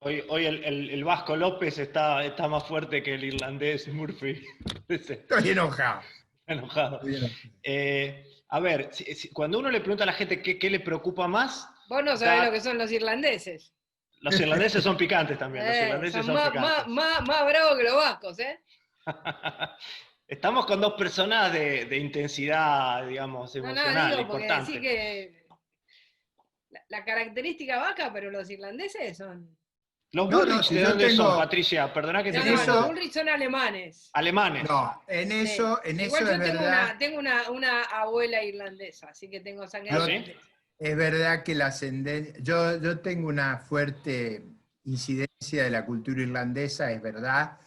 [SPEAKER 1] Hoy el vasco López está más fuerte que el irlandés Murphy.
[SPEAKER 3] Estoy enojado.
[SPEAKER 1] Enojado. A ver, cuando uno le pregunta a la gente qué le preocupa más...
[SPEAKER 2] Vos no sabés lo que son los irlandeses.
[SPEAKER 1] Los irlandeses son picantes también. Los irlandeses son picantes.
[SPEAKER 2] Más bravos que los vascos, ¿eh?
[SPEAKER 1] Estamos con dos personas de intensidad, digamos, emocional,
[SPEAKER 2] digo,
[SPEAKER 1] importante.
[SPEAKER 2] Porque que la característica vasca, pero los irlandeses son...
[SPEAKER 1] ¿Los
[SPEAKER 3] No,
[SPEAKER 1] Bullrich
[SPEAKER 3] si
[SPEAKER 1] de
[SPEAKER 3] yo
[SPEAKER 1] dónde
[SPEAKER 3] tengo-
[SPEAKER 1] son, Patricia? Perdoná que te
[SPEAKER 2] No,
[SPEAKER 3] En
[SPEAKER 2] no,
[SPEAKER 3] eso-
[SPEAKER 2] los Bullrich son alemanes.
[SPEAKER 1] Alemanes.
[SPEAKER 3] No, en
[SPEAKER 2] Sí.
[SPEAKER 3] eso
[SPEAKER 2] Igual
[SPEAKER 3] es
[SPEAKER 2] yo tengo,
[SPEAKER 3] verdad.
[SPEAKER 2] tengo una abuela irlandesa, así que tengo sangre
[SPEAKER 1] ¿Ah, sí?
[SPEAKER 2] irlandesa.
[SPEAKER 3] Es verdad que la ascendencia. Yo tengo una fuerte incidencia de la cultura irlandesa, es verdad,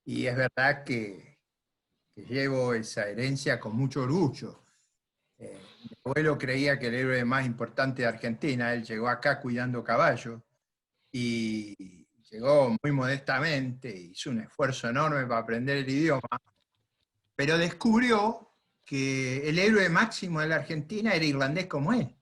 [SPEAKER 3] y es verdad que llevo esa herencia con mucho orgullo. Mi abuelo creía que el héroe más importante de Argentina, él llegó acá cuidando caballos y llegó muy modestamente, hizo un esfuerzo enorme para aprender el idioma, pero descubrió que el héroe máximo de la Argentina era irlandés como él,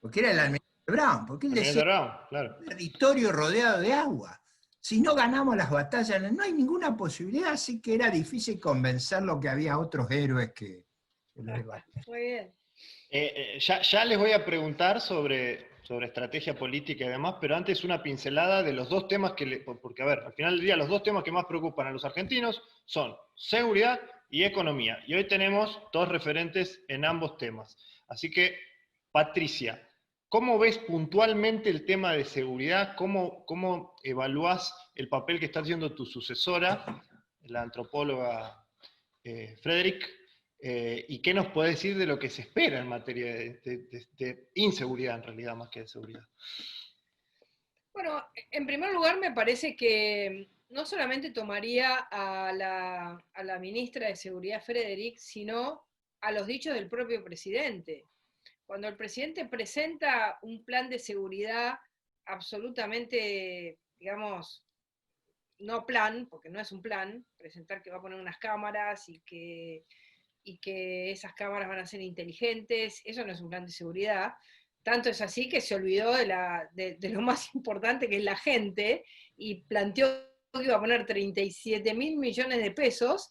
[SPEAKER 3] porque era el almirante Brown, porque él
[SPEAKER 1] Almirante
[SPEAKER 3] decía,
[SPEAKER 1] Brown, claro.
[SPEAKER 3] un territorio rodeado de agua. Si no ganamos las batallas, no hay ninguna posibilidad, así que era difícil convencerlo que había otros héroes que los irlandeses.
[SPEAKER 2] Muy bien.
[SPEAKER 1] Ya les voy a preguntar sobre estrategia política y demás, pero antes una pincelada de los dos temas porque a ver, al final del día los dos temas que más preocupan a los argentinos son seguridad y economía. Y hoy tenemos dos referentes en ambos temas. Así que, Patricia, ¿cómo ves puntualmente el tema de seguridad? ¿Cómo evaluás el papel que está haciendo tu sucesora, la antropóloga Frederick? ¿Y qué nos puede decir de lo que se espera en materia de inseguridad, en realidad, más que de seguridad?
[SPEAKER 2] Bueno, en primer lugar me parece que no solamente tomaría a la ministra de Seguridad Frederick, sino a los dichos del propio presidente. Cuando el presidente presenta un plan de seguridad absolutamente, digamos, no plan, porque no es un plan, presentar que va a poner unas cámaras y que esas cámaras van a ser inteligentes, eso no es un plan de seguridad. Tanto es así que se olvidó de lo más importante, que es la gente, y planteó que iba a poner 37.000 millones de pesos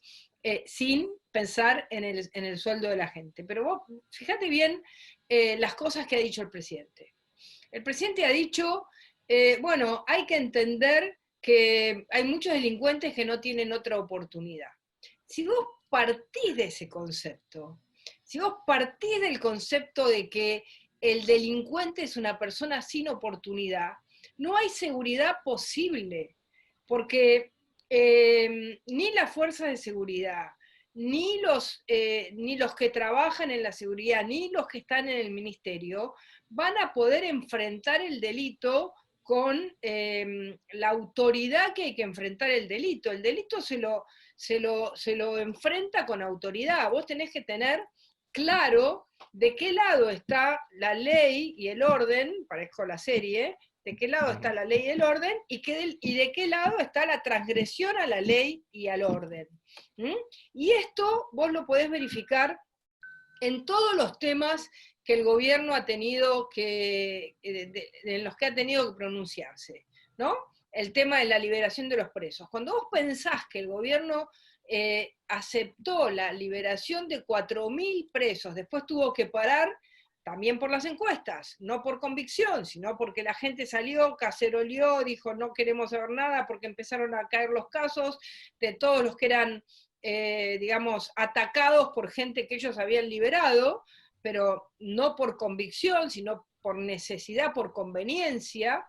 [SPEAKER 2] sin pensar en el sueldo de la gente. Pero vos, fíjate bien las cosas que ha dicho el presidente. El presidente ha dicho, bueno, hay que entender que hay muchos delincuentes que no tienen otra oportunidad. Si vos partís de ese concepto, si vos partís del concepto de que el delincuente es una persona sin oportunidad, no hay seguridad posible, porque ni las fuerzas de seguridad, ni los que trabajan en la seguridad, ni los que están en el ministerio, van a poder enfrentar el delito con la autoridad que hay que enfrentar el delito. El delito se lo enfrenta con autoridad. Vos tenés que tener claro de qué lado está la ley y el orden, parezco la serie, de qué lado está la ley y el orden, y de qué lado está la transgresión a la ley y al orden. ¿Mm? Y esto vos lo podés verificar en todos los temas que el gobierno ha tenido en los que ha tenido que pronunciarse, ¿no? El tema de la liberación de los presos. Cuando vos pensás que el gobierno aceptó la liberación de 4.000 presos, después tuvo que parar, también por las encuestas, no por convicción, sino porque la gente salió, caceroleó, dijo no queremos saber nada, porque empezaron a caer los casos de todos los que eran, digamos, atacados por gente que ellos habían liberado, pero no por convicción, sino por necesidad, por conveniencia.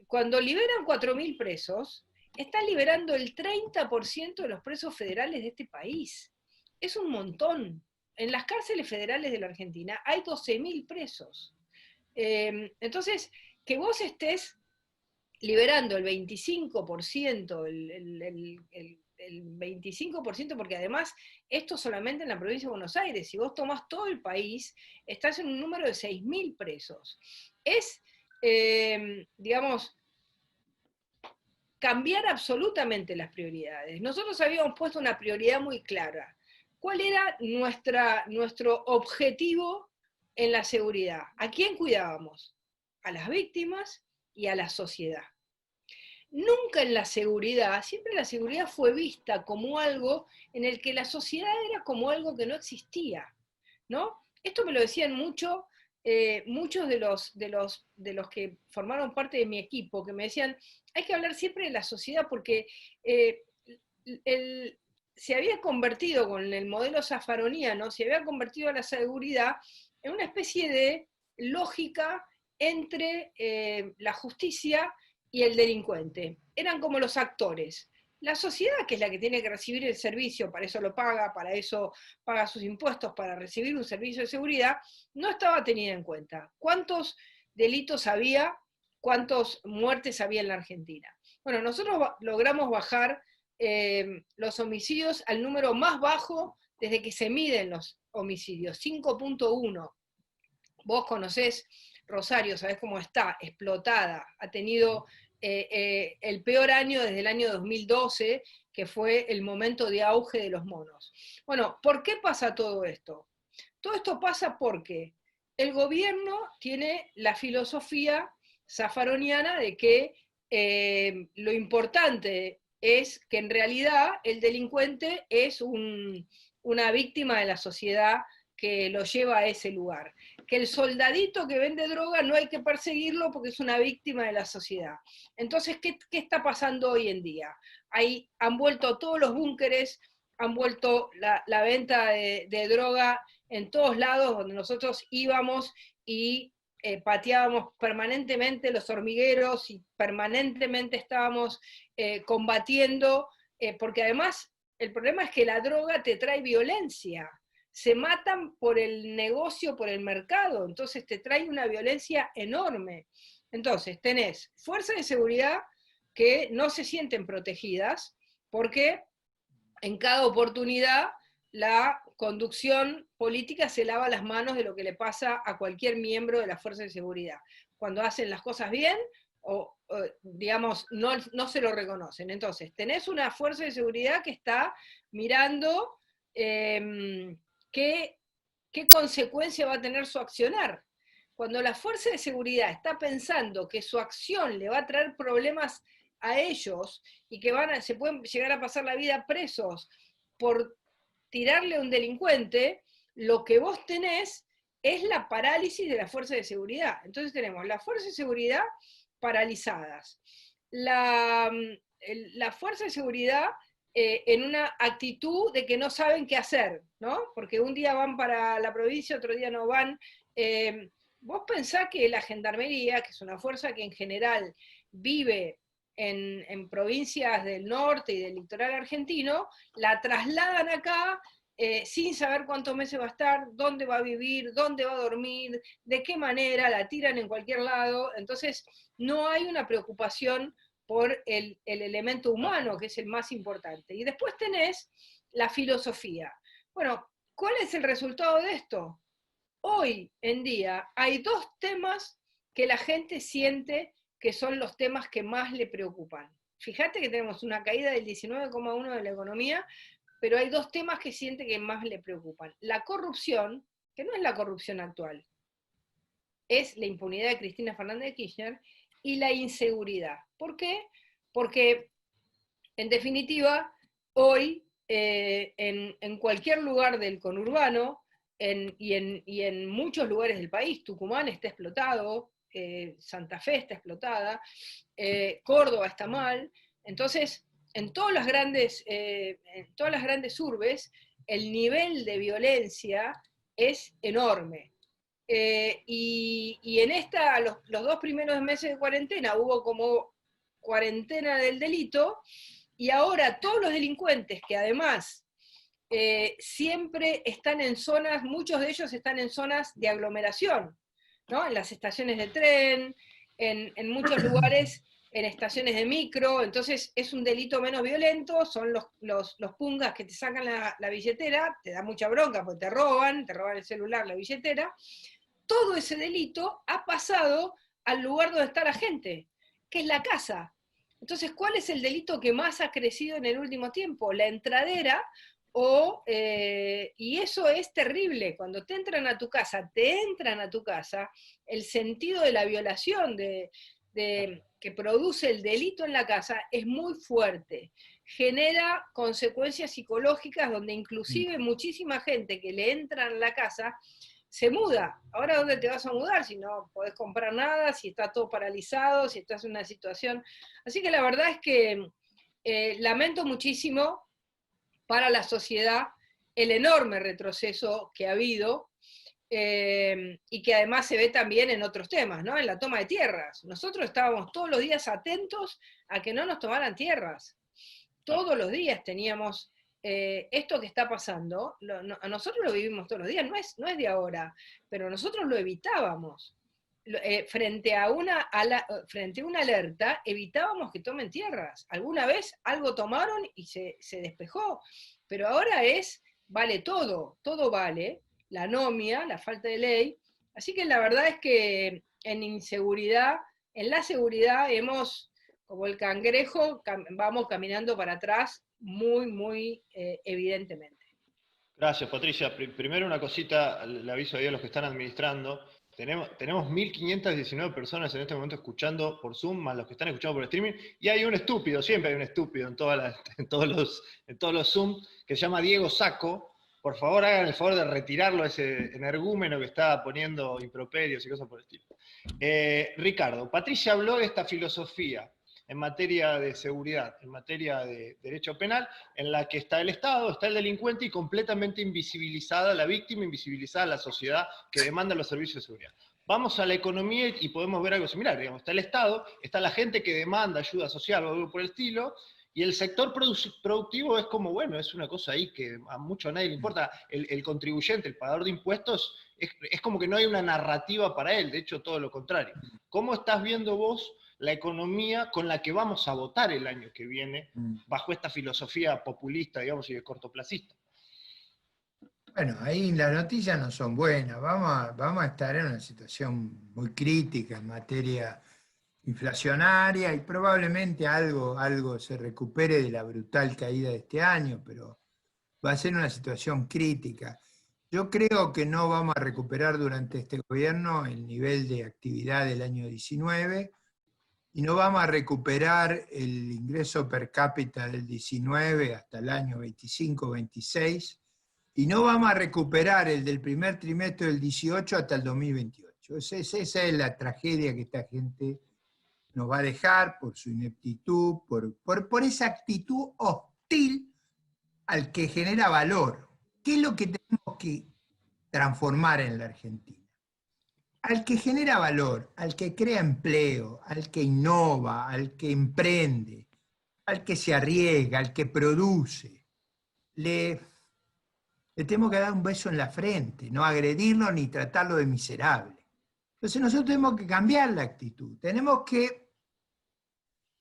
[SPEAKER 2] Cuando liberan 4.000 presos, están liberando el 30% de los presos federales de este país. Es un montón. En las cárceles federales de la Argentina hay 12.000 presos. Entonces, que vos estés liberando el 25%, el 25%, porque además esto solamente en la provincia de Buenos Aires, si vos tomás todo el país, estás en un número de 6.000 presos. Es, digamos, cambiar absolutamente las prioridades. Nosotros habíamos puesto una prioridad muy clara. ¿Cuál era nuestro objetivo en la seguridad? ¿A quién cuidábamos? A las víctimas y a la sociedad. Nunca en la seguridad, siempre la seguridad fue vista como algo en el que la sociedad era como algo que no existía, ¿no? Esto me lo decían muchos de los que formaron parte de mi equipo, que me decían, hay que hablar siempre de la sociedad porque se había convertido con el modelo zaffaroniano, se había convertido a la seguridad en una especie de lógica entre la justicia y el delincuente. Eran como los actores. La sociedad, que es la que tiene que recibir el servicio, para eso lo paga, para eso paga sus impuestos, para recibir un servicio de seguridad, no estaba tenida en cuenta. ¿Cuántos delitos había? ¿Cuántas muertes había en la Argentina? Bueno, nosotros logramos bajar los homicidios al número más bajo desde que se miden los homicidios, 5.1. Vos conocés Rosario, sabés cómo está, explotada, ha tenido el peor año desde el año 2012, que fue el momento de auge de los monos. Bueno, ¿por qué pasa todo esto? Todo esto pasa porque el gobierno tiene la filosofía zaffaroniana de que lo importante es que en realidad el delincuente es una víctima de la sociedad que lo lleva a ese lugar. Que el soldadito que vende droga no hay que perseguirlo porque es una víctima de la sociedad. Entonces, ¿qué está pasando hoy en día? Ahí han vuelto todos los búnkeres, han vuelto la venta de droga en todos lados donde nosotros íbamos y pateábamos permanentemente los hormigueros y permanentemente estábamos combatiendo, porque además el problema es que la droga te trae violencia. Se matan por el negocio, por el mercado, entonces te trae una violencia enorme. Entonces tenés fuerzas de seguridad que no se sienten protegidas porque en cada oportunidad la conducción política se lava las manos de lo que le pasa a cualquier miembro de la fuerza de seguridad. Cuando hacen las cosas bien, digamos, no se lo reconocen. Entonces, tenés una fuerza de seguridad que está mirando ¿qué consecuencia va a tener su accionar? Cuando la fuerza de seguridad está pensando que su acción le va a traer problemas a ellos y que se pueden llegar a pasar la vida presos por tirarle a un delincuente, lo que vos tenés es la parálisis de la fuerza de seguridad. Entonces tenemos la fuerza de seguridad paralizadas, la fuerza de seguridad en una actitud de que no saben qué hacer, ¿no? Porque un día van para la provincia, otro día no van. Vos pensás que la gendarmería, que es una fuerza que en general vive en provincias del norte y del litoral argentino, la trasladan acá sin saber cuántos meses va a estar, dónde va a vivir, dónde va a dormir, de qué manera, la tiran en cualquier lado. Entonces, no hay una preocupación por el elemento humano, que es el más importante. Y después tenés la filosofía. Bueno, ¿cuál es el resultado de esto? Hoy en día hay dos temas que la gente siente que son los temas que más le preocupan. Fíjate que tenemos una caída del 19,1% de la economía, pero hay dos temas que siente que más le preocupan. La corrupción, que no es la corrupción actual, es la impunidad de Cristina Fernández de Kirchner, y la inseguridad. ¿Por qué? Porque, en definitiva, hoy, en cualquier lugar del conurbano, y en muchos lugares del país, Tucumán está explotado, Santa Fe está explotada, Córdoba está mal, entonces, en todas las grandes urbes, el nivel de violencia es enorme. Y en los 2 primeros meses de cuarentena hubo como cuarentena del delito, y ahora todos los delincuentes que además siempre están en zonas, muchos de ellos están en zonas de aglomeración, ¿no? En las estaciones de tren, en muchos lugares, en estaciones de micro, entonces es un delito menos violento, son los pungas que te sacan la billetera, te da mucha bronca porque te roban el celular, la billetera. Todo ese delito ha pasado al lugar donde está la gente, que es la casa. Entonces, ¿cuál es el delito que más ha crecido en el último tiempo? La entradera, y eso es terrible. Cuando te entran a tu casa, el sentido de la violación que produce el delito en la casa es muy fuerte. Genera consecuencias psicológicas donde inclusive muchísima gente que le entra en la casa se muda. Ahora, ¿dónde te vas a mudar si no podés comprar nada, si está todo paralizado, si estás en una situación? Así que la verdad es que lamento muchísimo para la sociedad el enorme retroceso que ha habido, y que además se ve también en otros temas, ¿no? En la toma de tierras. Nosotros estábamos todos los días atentos a que no nos tomaran tierras. Todos los días teníamos esto que está pasando, nosotros lo vivimos todos los días, no es de ahora, pero nosotros lo evitábamos. Frente a una alerta, evitábamos que tomen tierras. Alguna vez algo tomaron y se despejó, pero ahora vale todo vale, la anomia, la falta de ley. Así que la verdad es que en la seguridad como el cangrejo, vamos caminando para atrás muy, muy evidentemente.
[SPEAKER 1] Gracias, Patricia. Primero una cosita, le aviso ahí a los que están administrando. Tenemos 1.519 personas en este momento escuchando por Zoom, más los que están escuchando por streaming, y hay un estúpido, siempre hay un estúpido en todos los Zoom, que se llama Diego Saco. Por favor, hagan el favor de retirarlo, ese energúmeno que está poniendo improperios y cosas por el estilo. Ricardo, Patricia habló de esta filosofía en materia de seguridad, en materia de derecho penal, en la que está el Estado, está el delincuente y completamente invisibilizada la víctima, invisibilizada la sociedad que demanda los servicios de seguridad. Vamos a la economía y podemos ver algo similar. Digamos, está el Estado, está la gente que demanda ayuda social o algo por el estilo, y el sector productivo es como, bueno, es una cosa ahí que a nadie le importa. El contribuyente, el pagador de impuestos, es como que no hay una narrativa para él, de hecho todo lo contrario. ¿Cómo estás viendo vos la economía con la que vamos a votar el año que viene, bajo esta filosofía populista, digamos, y de cortoplacista?
[SPEAKER 3] Bueno, ahí las noticias no son buenas. Vamos a estar en una situación muy crítica en materia inflacionaria y probablemente algo se recupere de la brutal caída de este año, pero va a ser una situación crítica. Yo creo que no vamos a recuperar durante este gobierno el nivel de actividad del año 19, y no vamos a recuperar el ingreso per cápita del 19 hasta el año 25-26, y no vamos a recuperar el del primer trimestre del 18 hasta el 2028. Esa es la tragedia que esta gente nos va a dejar por su ineptitud, por esa actitud hostil al que genera valor. ¿Qué es lo que tenemos que transformar en la Argentina? Al que genera valor, al que crea empleo, al que innova, al que emprende, al que se arriesga, al que produce. Le tenemos que dar un beso en la frente, no agredirlo ni tratarlo de miserable. Entonces nosotros tenemos que cambiar la actitud, tenemos que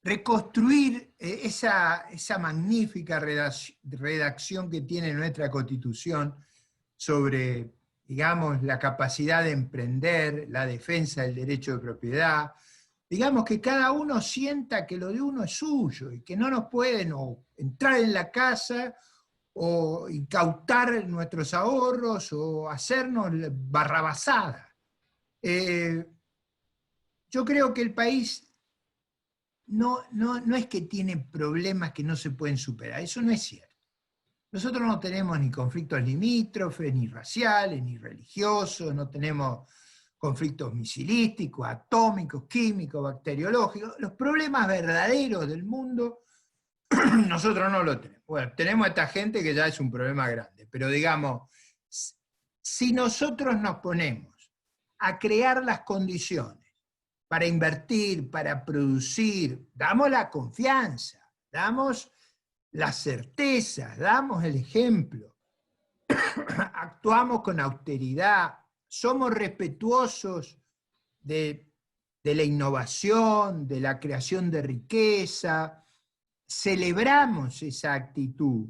[SPEAKER 3] reconstruir esa magnífica redacción que tiene nuestra Constitución sobre, digamos, la capacidad de emprender, la defensa del derecho de propiedad, digamos que cada uno sienta que lo de uno es suyo y que no nos pueden entrar en la casa o incautar nuestros ahorros o hacernos barrabasada. Yo creo que el país no es que tiene problemas que no se pueden superar, eso no es cierto. Nosotros no tenemos ni conflictos limítrofes, ni raciales, ni religiosos, no tenemos conflictos misilísticos, atómicos, químicos, bacteriológicos. Los problemas verdaderos del mundo nosotros no lo tenemos. Bueno, tenemos a esta gente que ya es un problema grande, pero digamos, si nosotros nos ponemos a crear las condiciones para invertir, para producir, damos la confianza, damos las certezas, damos el ejemplo, actuamos con austeridad, somos respetuosos de la innovación, de la creación de riqueza, celebramos esa actitud,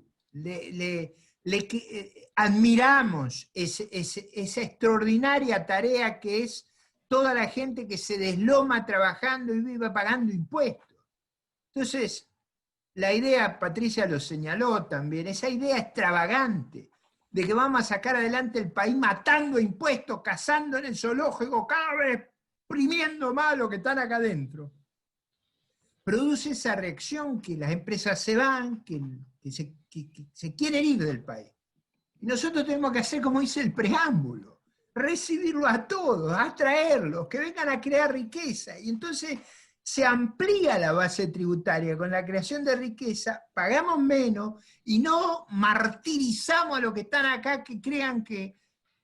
[SPEAKER 3] admiramos esa extraordinaria tarea que es toda la gente que se desloma trabajando y vive pagando impuestos. Entonces, la idea, Patricia lo señaló también, esa idea extravagante de que vamos a sacar adelante el país matando impuestos, cazando en el zoológico, cada vez exprimiendo más lo que están acá adentro, produce esa reacción que las empresas se van, que se quieren ir del país. Y nosotros tenemos que hacer como dice el preámbulo, recibirlos a todos, atraerlos, que vengan a crear riqueza. Y entonces se amplía la base tributaria con la creación de riqueza, pagamos menos y no martirizamos a los que están acá que crean que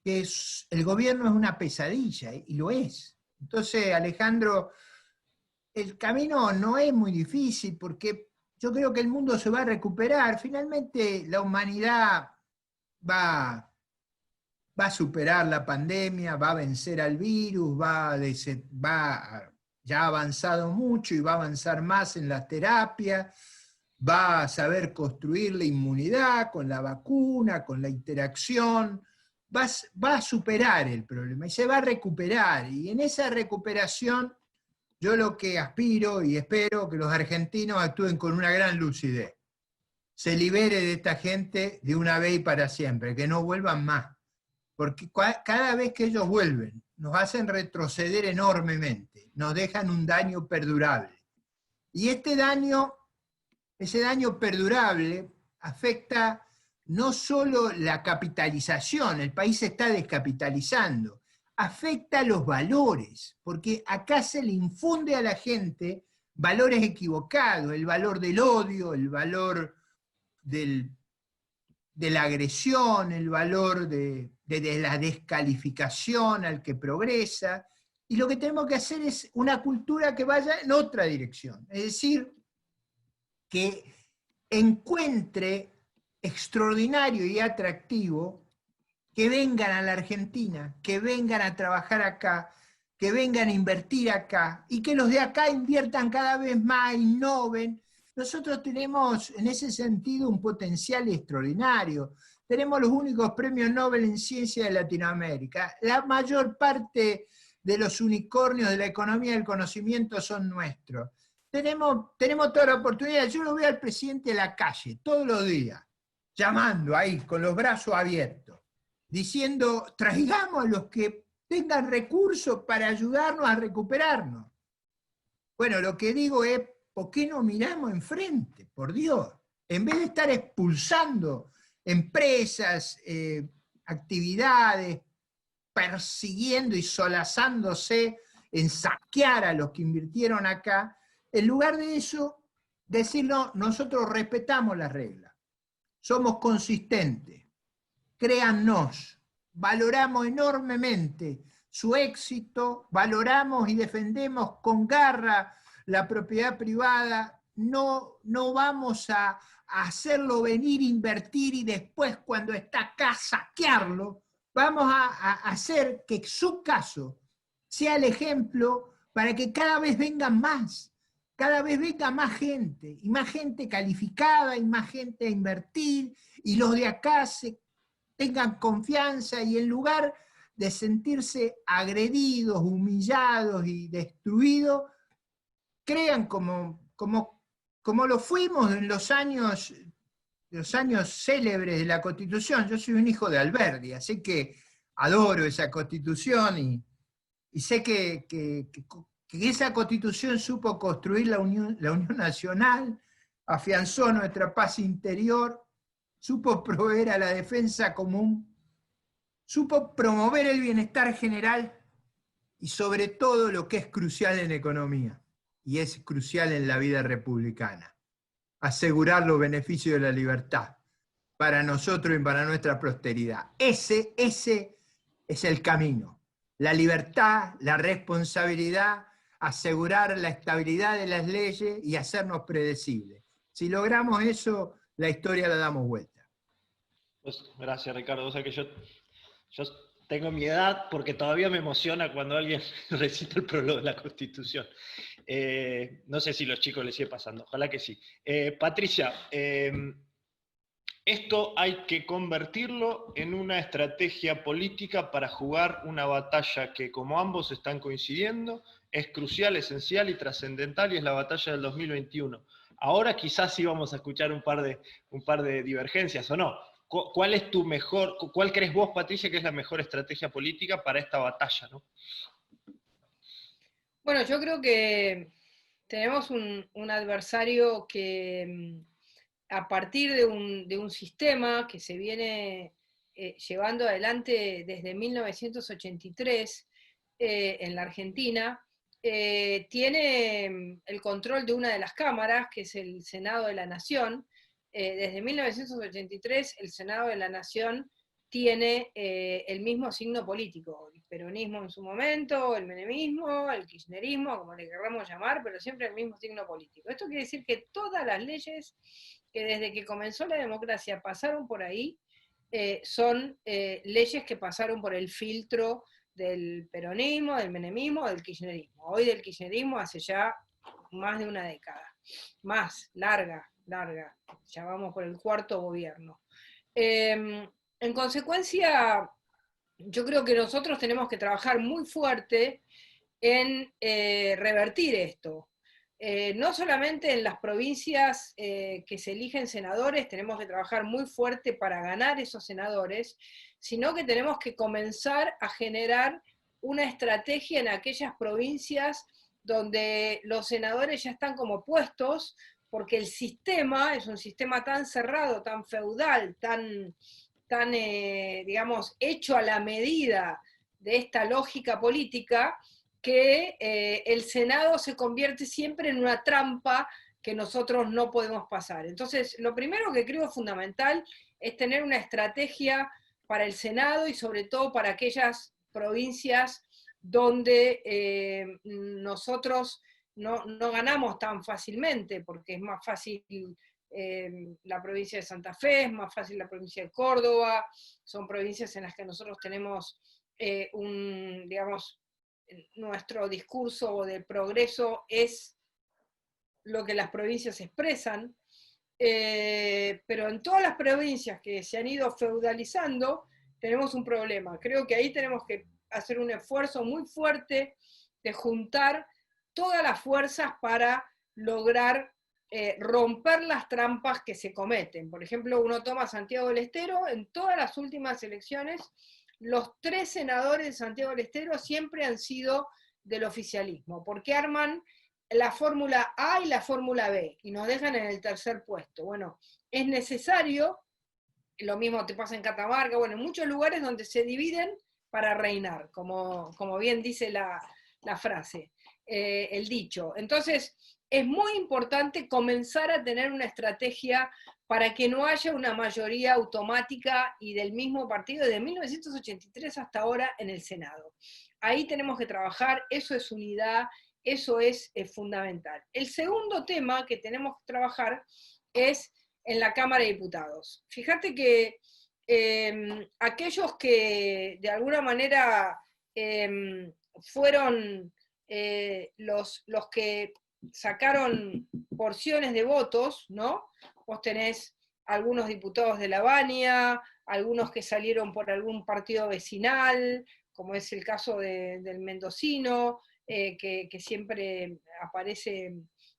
[SPEAKER 3] que el gobierno es una pesadilla, y lo es. Entonces, Alejandro, el camino no es muy difícil porque yo creo que el mundo se va a recuperar. Finalmente la humanidad va a superar la pandemia, va a vencer al virus, ya ha avanzado mucho y va a avanzar más en las terapias, va a saber construir la inmunidad con la vacuna, con la interacción, va a superar el problema y se va a recuperar. Y en esa recuperación yo lo que aspiro y espero que los argentinos actúen con una gran lucidez. Se libere de esta gente de una vez y para siempre, que no vuelvan más. Porque cada vez que ellos vuelven, nos hacen retroceder enormemente, nos dejan un daño perdurable. Y ese daño perdurable afecta no solo la capitalización, el país se está descapitalizando, afecta los valores, porque acá se le infunde a la gente valores equivocados, el valor del odio, el valor de la agresión, el valor de la descalificación al que progresa, y lo que tenemos que hacer es una cultura que vaya en otra dirección, es decir, que encuentre extraordinario y atractivo que vengan a la Argentina, que vengan a trabajar acá, que vengan a invertir acá, y que los de acá inviertan cada vez más, innoven. Nosotros tenemos en ese sentido un potencial extraordinario. Tenemos los únicos premios Nobel en ciencia de Latinoamérica. La mayor parte de los unicornios de la economía del conocimiento son nuestros. Tenemos toda la oportunidad. Yo lo veo al presidente de la calle todos los días, llamando ahí con los brazos abiertos, diciendo, traigamos a los que tengan recursos para ayudarnos a recuperarnos. Bueno, lo que digo es, ¿por qué no miramos enfrente? Por Dios. En vez de estar expulsando empresas, actividades, persiguiendo y solazándose en saquear a los que invirtieron acá, en lugar de eso, decirlo, nosotros respetamos las reglas, somos consistentes, créannos, valoramos enormemente su éxito, valoramos y defendemos con garra la propiedad privada, no vamos a hacerlo venir, invertir y después cuando está acá saquearlo, vamos a hacer que su caso sea el ejemplo para que cada vez vengan más, cada vez venga más gente, y más gente calificada, y más gente a invertir, y los de acá tengan confianza, y en lugar de sentirse agredidos, humillados y destruidos, crean como lo fuimos en los años célebres de la Constitución. Yo soy un hijo de Alberdi, así que adoro esa Constitución y sé que esa Constitución supo construir la Unión Nacional, afianzó nuestra paz interior, supo proveer a la defensa común, supo promover el bienestar general y sobre todo lo que es crucial en economía y es crucial en la vida republicana, asegurar los beneficios de la libertad para nosotros y para nuestra posteridad. Ese es el camino. La libertad, la responsabilidad, asegurar la estabilidad de las leyes y hacernos predecibles. Si logramos eso, la historia la damos vuelta.
[SPEAKER 1] Pues, gracias, Ricardo. O sea que yo tengo mi edad porque todavía me emociona cuando alguien recita el prólogo de la Constitución. No sé si a los chicos les sigue pasando, ojalá que sí. Patricia, esto hay que convertirlo en una estrategia política para jugar una batalla que, como ambos están coincidiendo, es crucial, esencial y trascendental, y es la batalla del 2021. Ahora quizás sí vamos a escuchar un par de divergencias, ¿o no? ¿Cuál crees vos, Patricia, que es la mejor estrategia política para esta batalla, ¿no?
[SPEAKER 2] Bueno, yo creo que tenemos un adversario que, a partir de un sistema que se viene llevando adelante desde 1983 en la Argentina, tiene el control de una de las cámaras, que es el Senado de la Nación. Desde 1983 el Senado de la Nación tiene el mismo signo político, el peronismo en su momento, el menemismo, el kirchnerismo, como le queramos llamar, pero siempre el mismo signo político. Esto quiere decir que todas las leyes que desde que comenzó la democracia pasaron por ahí, son leyes que pasaron por el filtro del peronismo, del menemismo, del kirchnerismo. Hoy del kirchnerismo hace ya más de una década, más, larga, ya vamos por el cuarto gobierno. En consecuencia, yo creo que nosotros tenemos que trabajar muy fuerte en revertir esto. No solamente en las provincias que se eligen senadores, tenemos que trabajar muy fuerte para ganar esos senadores, sino que tenemos que comenzar a generar una estrategia en aquellas provincias donde los senadores ya están como puestos, porque el sistema es un sistema tan cerrado, tan feudal, tan digamos, hecho a la medida de esta lógica política, que el Senado se convierte siempre en una trampa que nosotros no podemos pasar. Entonces, lo primero que creo fundamental es tener una estrategia para el Senado y sobre todo para aquellas provincias donde nosotros no ganamos tan fácilmente, porque es más fácil la provincia de Santa Fe, es más fácil la provincia de Córdoba, son provincias en las que nosotros tenemos digamos, nuestro discurso de progreso es lo que las provincias expresan, pero en todas las provincias que se han ido feudalizando tenemos un problema. Creo que ahí tenemos que hacer un esfuerzo muy fuerte de juntar todas las fuerzas para lograr romper las trampas que se cometen. Por ejemplo, uno toma Santiago del Estero, en todas las últimas elecciones, los 3 senadores de Santiago del Estero siempre han sido del oficialismo, porque arman la fórmula A y la fórmula B, y nos dejan en el tercer puesto. Bueno, es necesario, lo mismo te pasa en Catamarca, bueno, en muchos lugares donde se dividen para reinar, como bien dice la frase, el dicho. Entonces, es muy importante comenzar a tener una estrategia para que no haya una mayoría automática y del mismo partido desde 1983 hasta ahora en el Senado. Ahí tenemos que trabajar, eso es unidad, eso es fundamental. El segundo tema que tenemos que trabajar es en la Cámara de Diputados. Fíjate que aquellos que de alguna manera fueron los que sacaron porciones de votos, ¿no? Vos tenés algunos diputados de La Baña, algunos que salieron por algún partido vecinal, como es el caso del mendocino, que siempre aparece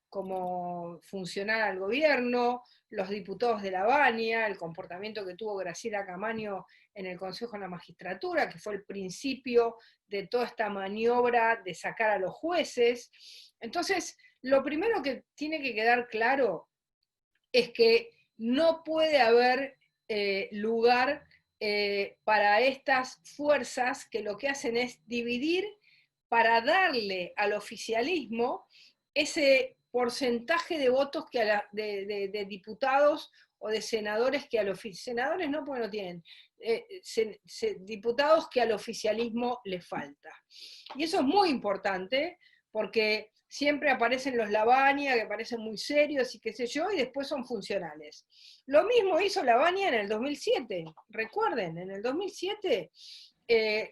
[SPEAKER 2] como funcional al gobierno, los diputados de La Baña, el comportamiento que tuvo Graciela Camaño en el Consejo de la Magistratura, que fue el principio de toda esta maniobra de sacar a los jueces. Entonces, lo primero que tiene que quedar claro es que no puede haber lugar para estas fuerzas que lo que hacen es dividir para darle al oficialismo ese porcentaje de votos que de diputados o de senadores que senadores no, porque no tienen, diputados que al oficialismo les falta. Y eso es muy importante, porque siempre aparecen los La Baña, que parecen muy serios y qué sé yo, y después son funcionales. Lo mismo hizo La Baña en el 2007, recuerden, en el 2007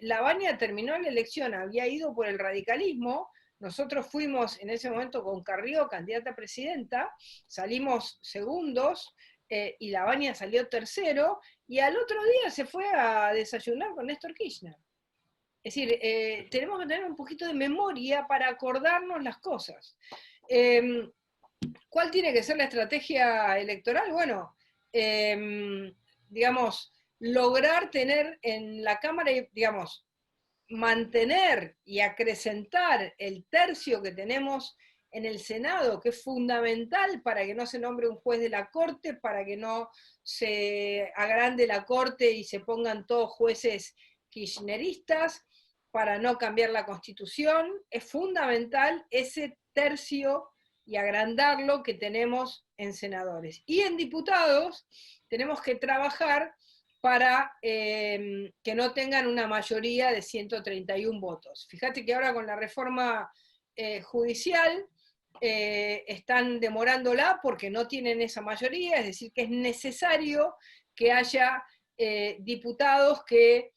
[SPEAKER 2] La Baña terminó la elección, había ido por el radicalismo, nosotros fuimos en ese momento con Carrió, candidata a presidenta, salimos segundos, y La Baña salió tercero, y al otro día se fue a desayunar con Néstor Kirchner. Es decir, tenemos que tener un poquito de memoria para acordarnos las cosas. ¿Cuál tiene que ser la estrategia electoral? Bueno, digamos, lograr tener en la Cámara, digamos, mantener y acrecentar el tercio que tenemos en el Senado, que es fundamental para que no se nombre un juez de la Corte, para que no se agrande la Corte y se pongan todos jueces kirchneristas, para no cambiar la Constitución. Es fundamental ese tercio y agrandarlo que tenemos en senadores. Y en diputados tenemos que trabajar para que no tengan una mayoría de 131 votos. Fíjate que ahora con la reforma judicial están demorándola porque no tienen esa mayoría, es decir, que es necesario que haya diputados que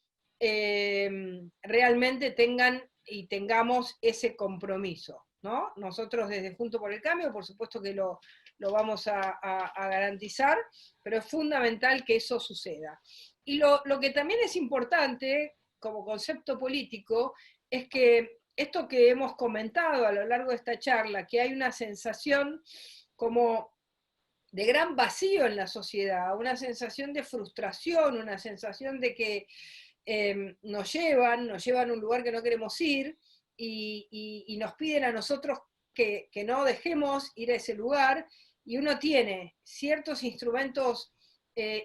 [SPEAKER 2] realmente tengan y tengamos ese compromiso, ¿no? Nosotros desde Juntos por el Cambio, por supuesto que lo vamos a garantizar, pero es fundamental que eso suceda. Y lo que también es importante como concepto político es que esto que hemos comentado a lo largo de esta charla, que hay una sensación como de gran vacío en la sociedad, una sensación de frustración, una sensación de que nos llevan a un lugar que no queremos ir y nos piden a nosotros que no dejemos ir a ese lugar, y uno tiene ciertos instrumentos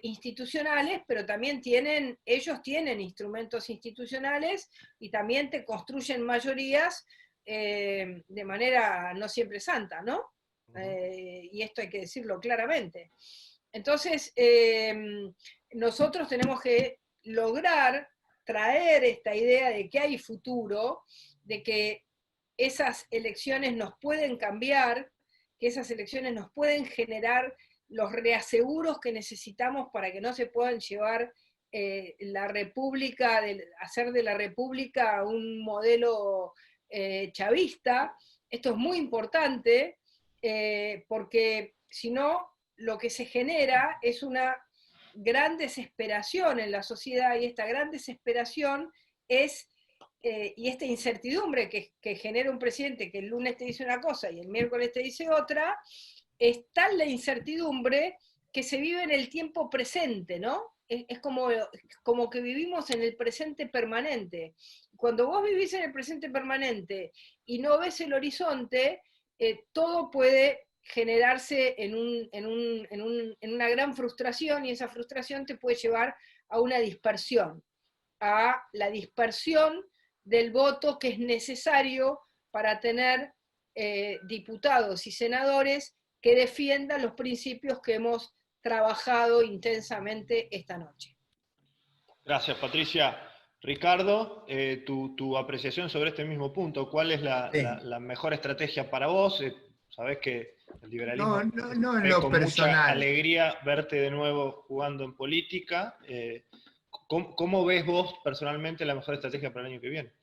[SPEAKER 2] institucionales, pero también ellos tienen instrumentos institucionales y también te construyen mayorías de manera no siempre santa, ¿no? Y esto hay que decirlo claramente. Entonces, nosotros tenemos que lograr traer esta idea de que hay futuro, de que esas elecciones nos pueden cambiar, que esas elecciones nos pueden generar los reaseguros que necesitamos para que no se puedan llevar la república, hacer de la república un modelo chavista. Esto es muy importante porque si no, lo que se genera es una gran desesperación en la sociedad, y esta gran desesperación es, y esta incertidumbre que genera un presidente que el lunes te dice una cosa y el miércoles te dice otra, es tal la incertidumbre que se vive en el tiempo presente, ¿no? Es como que vivimos en el presente permanente. Cuando vos vivís en el presente permanente y no ves el horizonte, todo puede generarse en una gran frustración, y esa frustración te puede llevar a una dispersión, a la dispersión del voto que es necesario para tener diputados y senadores que defiendan los principios que hemos trabajado intensamente esta noche.
[SPEAKER 1] Gracias, Patricia. Ricardo, tu apreciación sobre este mismo punto, ¿cuál es la mejor estrategia para vos? Sabés que el liberalismo
[SPEAKER 3] no en
[SPEAKER 1] ve
[SPEAKER 3] lo
[SPEAKER 1] con
[SPEAKER 3] personal.
[SPEAKER 1] mucha alegría verte de nuevo jugando en política. ¿Cómo ves vos personalmente la mejor estrategia para el año que viene?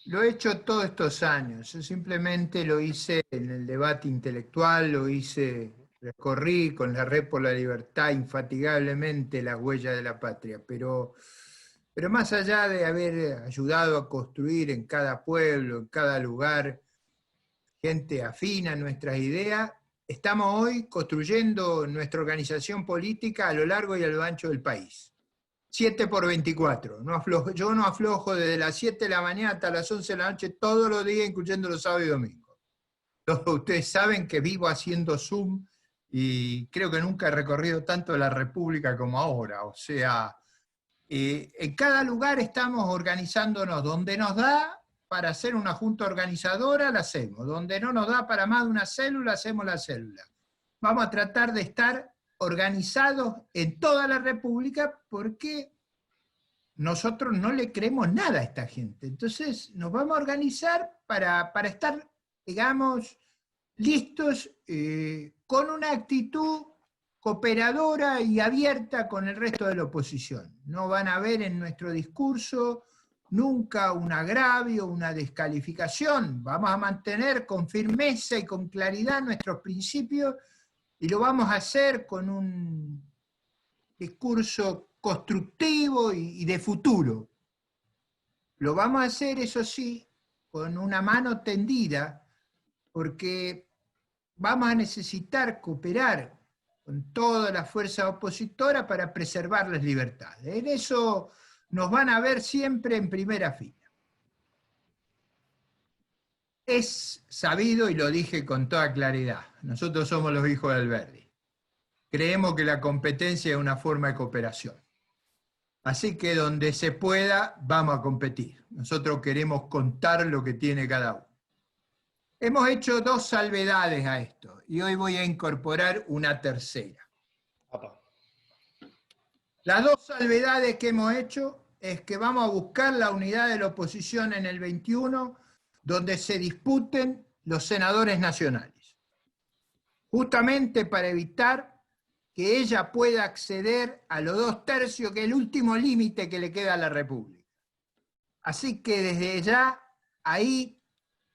[SPEAKER 3] Lo he hecho todos estos años. Yo simplemente lo hice en el debate intelectual, recorrí con la Red por la Libertad infatigablemente las huellas de la patria, pero más allá de haber ayudado a construir en cada pueblo, en cada lugar, gente afín a nuestras ideas, estamos hoy construyendo nuestra organización política a lo largo y a lo ancho del país. 7x24. Yo no aflojo desde las 7 de la mañana hasta las 11 de la noche todos los días, incluyendo los sábados y domingos. Todos ustedes saben que vivo haciendo Zoom y creo que nunca he recorrido tanto la República como ahora. O sea, en cada lugar estamos organizándonos. Donde nos da para hacer una junta organizadora, la hacemos. Donde no nos da para más de una célula, hacemos la célula. Vamos a tratar de estar organizados en toda la República porque nosotros no le creemos nada a esta gente. Entonces nos vamos a organizar para estar, digamos, listos con una actitud cooperadora y abierta con el resto de la oposición. No van a ver en nuestro discurso nunca un agravio, una descalificación. Vamos a mantener con firmeza y con claridad nuestros principios, y lo vamos a hacer con un discurso constructivo y de futuro. Lo vamos a hacer, eso sí, con una mano tendida, porque vamos a necesitar cooperar con toda la fuerza opositora para preservar las libertades. En eso nos van a ver siempre en primera fila. Es sabido, y lo dije con toda claridad, nosotros somos los hijos de Alberdi. Creemos que la competencia es una forma de cooperación. Así que donde se pueda, vamos a competir. Nosotros queremos contar lo que tiene cada uno. Hemos hecho 2 salvedades a esto, y hoy voy a incorporar una tercera. Las dos salvedades que hemos hecho es que vamos a buscar la unidad de la oposición en el 21, donde se disputen los senadores nacionales, justamente para evitar que ella pueda acceder a los 2/3, que es el último límite que le queda a la República. Así que desde ya, ahí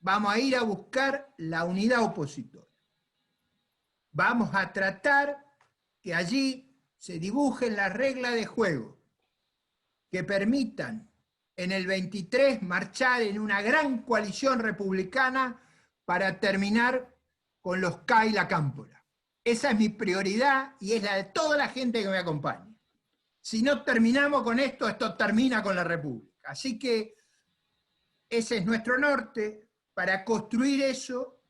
[SPEAKER 3] vamos a ir a buscar la unidad opositora. Vamos a tratar que allí se dibujen las reglas de juego que permitan en el 23 marchar en una gran coalición republicana para terminar con los K y la Cámpora. Esa es mi prioridad y es la de toda la gente que me acompaña. Si no terminamos con esto, esto termina con la República. Así que ese es nuestro norte. Para construir eso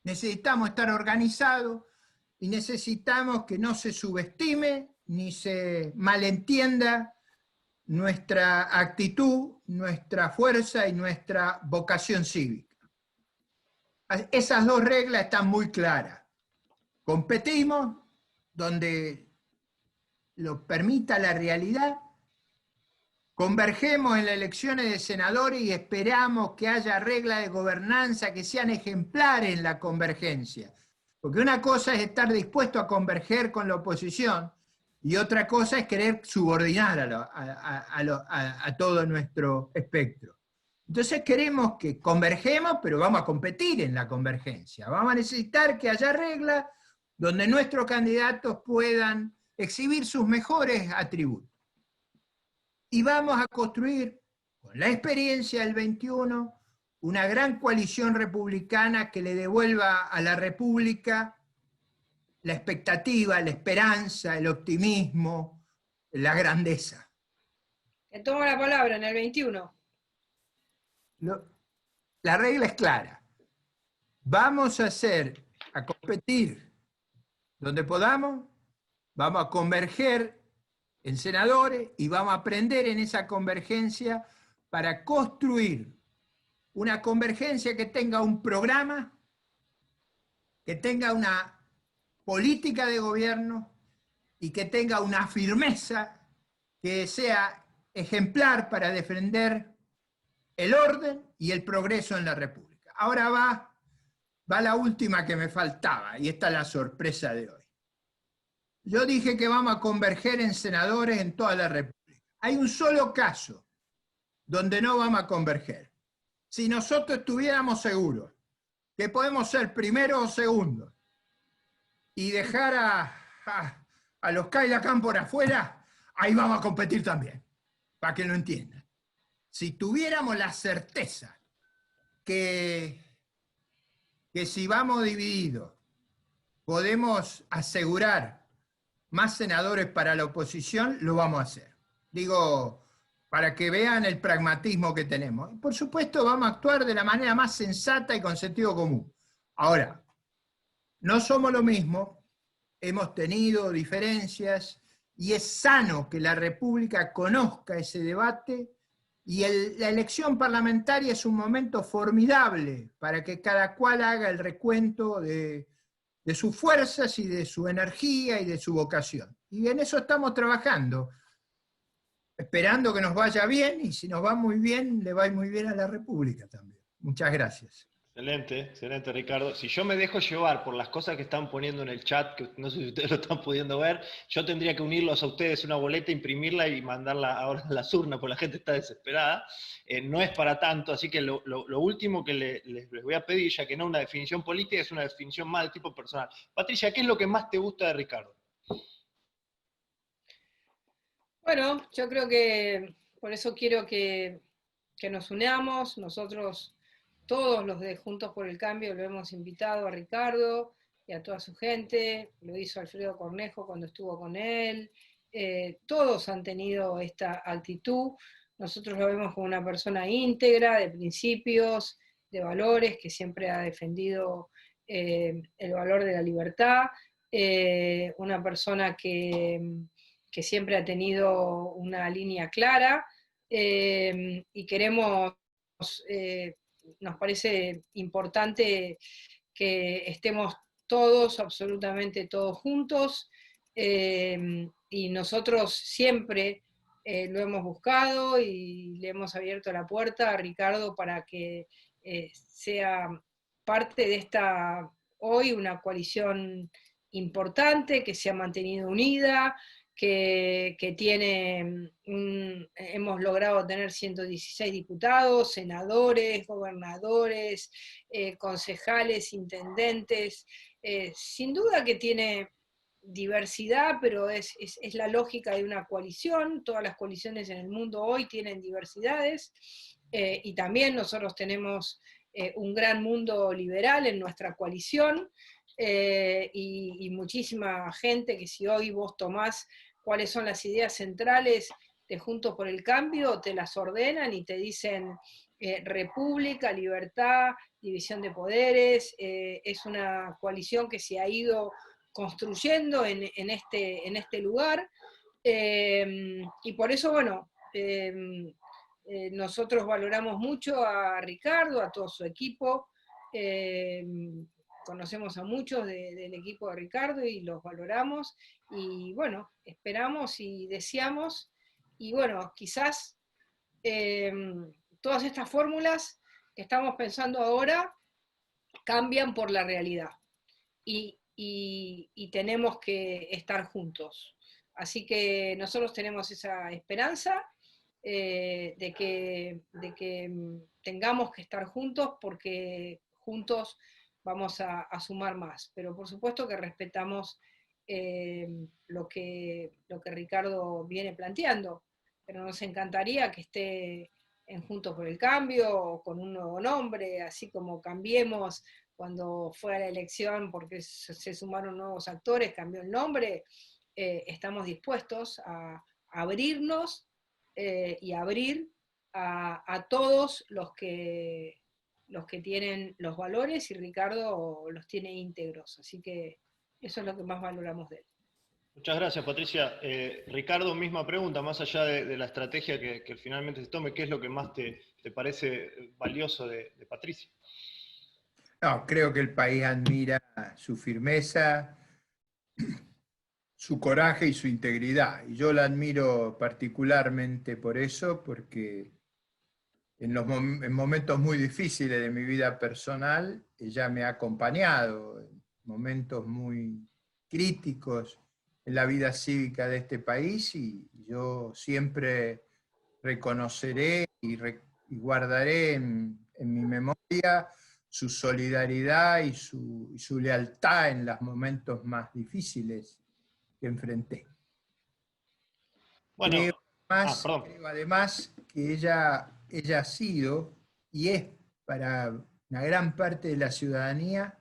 [SPEAKER 3] necesitamos estar organizados y necesitamos que no se subestime ni se malentienda nuestra actitud, nuestra fuerza y nuestra vocación cívica. Esas dos reglas están muy claras. Competimos donde lo permita la realidad, convergemos en las elecciones de senadores y esperamos que haya reglas de gobernanza que sean ejemplares en la convergencia. Porque una cosa es estar dispuesto a converger con la oposición y otra cosa es querer subordinar a todo nuestro espectro. Entonces queremos que convergemos, pero vamos a competir en la convergencia. Vamos a necesitar que haya reglas donde nuestros candidatos puedan exhibir sus mejores atributos. Y vamos a construir, con la experiencia del 21, una gran coalición republicana que le devuelva a la República la expectativa, la esperanza, el optimismo, la grandeza.
[SPEAKER 2] Te tomo la palabra en el 21.
[SPEAKER 3] La regla es clara. Vamos a competir donde podamos, vamos a converger en senadores y vamos a aprender en esa convergencia para construir una convergencia que tenga un programa, que tenga una política de gobierno y que tenga una firmeza que sea ejemplar para defender el orden y el progreso en la República. Ahora va la última que me faltaba, y esta es la sorpresa de hoy. Yo dije que vamos a converger en senadores en toda la República. Hay un solo caso donde no vamos a converger. Si nosotros estuviéramos seguros que podemos ser primero o segundo y dejar a los K y la Cámpora afuera, ahí vamos a competir también, para que lo entiendan. Si tuviéramos la certeza que si vamos divididos podemos asegurar más senadores para la oposición, lo vamos a hacer. Digo, para que vean el pragmatismo que tenemos. Por supuesto, vamos a actuar de la manera más sensata y con sentido común. Ahora, no somos lo mismo, hemos tenido diferencias y es sano que la República conozca ese debate y la elección parlamentaria es un momento formidable para que cada cual haga el recuento de sus fuerzas y de su energía y de su vocación. Y en eso estamos trabajando, esperando que nos vaya bien, y si nos va muy bien, le va muy bien a la República también. Muchas gracias.
[SPEAKER 1] Excelente, excelente, Ricardo. Si yo me dejo llevar por las cosas que están poniendo en el chat, que no sé si ustedes lo están pudiendo ver, yo tendría que unirlos a ustedes una boleta, imprimirla y mandarla ahora a las urnas, porque la gente está desesperada. No es para tanto, así que lo último que les voy a pedir, ya que no una definición política, es una definición más de tipo personal. Patricia, ¿qué es lo que más te gusta de Ricardo?
[SPEAKER 2] Bueno, yo creo que por eso quiero que nos unamos. Nosotros, todos los de Juntos por el Cambio, lo hemos invitado a Ricardo y a toda su gente. Lo hizo Alfredo Cornejo cuando estuvo con él. Todos han tenido esta actitud. Nosotros lo vemos como una persona íntegra, de principios, de valores, que siempre ha defendido el valor de la libertad. Una persona que siempre ha tenido una línea clara, y queremos, nos parece importante que estemos todos, absolutamente todos juntos, y nosotros siempre lo hemos buscado y le hemos abierto la puerta a Ricardo para que sea parte de esta, hoy, una coalición importante, que se ha mantenido unida, que tiene, hemos logrado tener 116 diputados, senadores, gobernadores, concejales, intendentes, sin duda que tiene diversidad, pero es la lógica de una coalición, todas las coaliciones en el mundo hoy tienen diversidades, y también nosotros tenemos un gran mundo liberal en nuestra coalición, y muchísima gente que si hoy vos tomás cuáles son las ideas centrales de Juntos por el Cambio, te las ordenan y te dicen república, libertad, división de poderes, es una coalición que se ha ido construyendo en este lugar, y por eso, bueno, nosotros valoramos mucho a Ricardo, a todo su equipo, conocemos a muchos del equipo de Ricardo y los valoramos, y bueno, esperamos y deseamos, y bueno, quizás todas estas fórmulas que estamos pensando ahora cambian por la realidad, y tenemos que estar juntos. Así que nosotros tenemos esa esperanza de que tengamos que estar juntos, porque juntos vamos a sumar más. Pero por supuesto que respetamos lo que Ricardo viene planteando, pero nos encantaría que esté en Juntos por el Cambio, con un nuevo nombre, así como Cambiemos cuando fue a la elección porque se sumaron nuevos actores, cambió el nombre. Estamos dispuestos a abrirnos y abrir a todos los que tienen los valores, y Ricardo los tiene íntegros, así que eso es lo que más valoramos de él.
[SPEAKER 1] Muchas gracias, Patricia. Ricardo, misma pregunta, más allá de la estrategia que finalmente se tome, ¿qué es lo que más te parece valioso de Patricia?
[SPEAKER 3] No, creo que el país admira su firmeza, su coraje y su integridad. Y yo la admiro particularmente por eso, porque en momentos muy difíciles de mi vida personal, ella me ha acompañado, en momentos muy críticos en la vida cívica de este país, y yo siempre reconoceré y guardaré en mi memoria su solidaridad y su lealtad en los momentos más difíciles que enfrenté.
[SPEAKER 1] Bueno,
[SPEAKER 3] Creo además que ella ha sido y es para una gran parte de la ciudadanía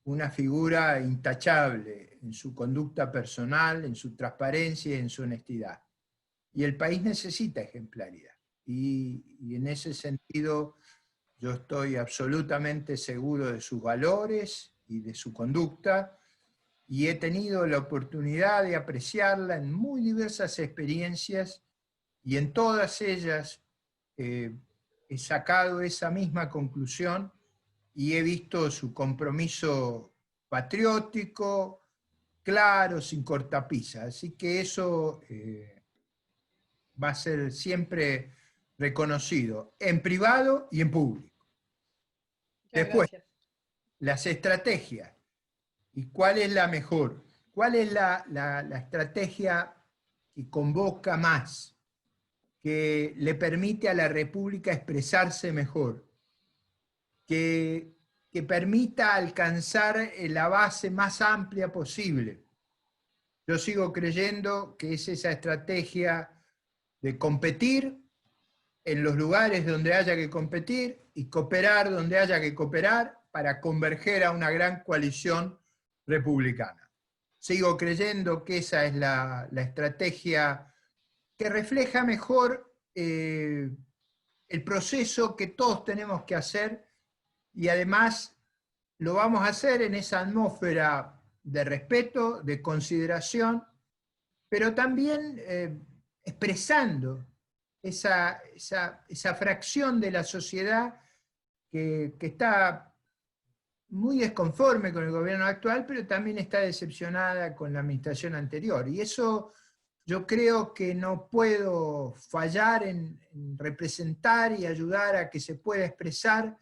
[SPEAKER 3] una figura intachable en su conducta personal, en su transparencia y en su honestidad. Y el país necesita ejemplaridad. Y en ese sentido yo estoy absolutamente seguro de sus valores y de su conducta, y he tenido la oportunidad de apreciarla en muy diversas experiencias, y en todas ellas he sacado esa misma conclusión, y he visto su compromiso patriótico, claro, sin cortapisas. Así que eso va a ser siempre reconocido, en privado y en público. Después, las estrategias. ¿Y cuál es la mejor? ¿Cuál es la estrategia que convoca más, que le permite a la República expresarse mejor, que permita alcanzar la base más amplia posible? Yo sigo creyendo que es esa estrategia de competir en los lugares donde haya que competir y cooperar donde haya que cooperar para converger a una gran coalición republicana. Sigo creyendo que esa es la estrategia que refleja mejor el proceso que todos tenemos que hacer, y además lo vamos a hacer en esa atmósfera de respeto, de consideración, pero también expresando esa fracción de la sociedad que está muy desconforme con el gobierno actual, pero también está decepcionada con la administración anterior. Y eso yo creo que no puedo fallar en representar y ayudar a que se pueda expresar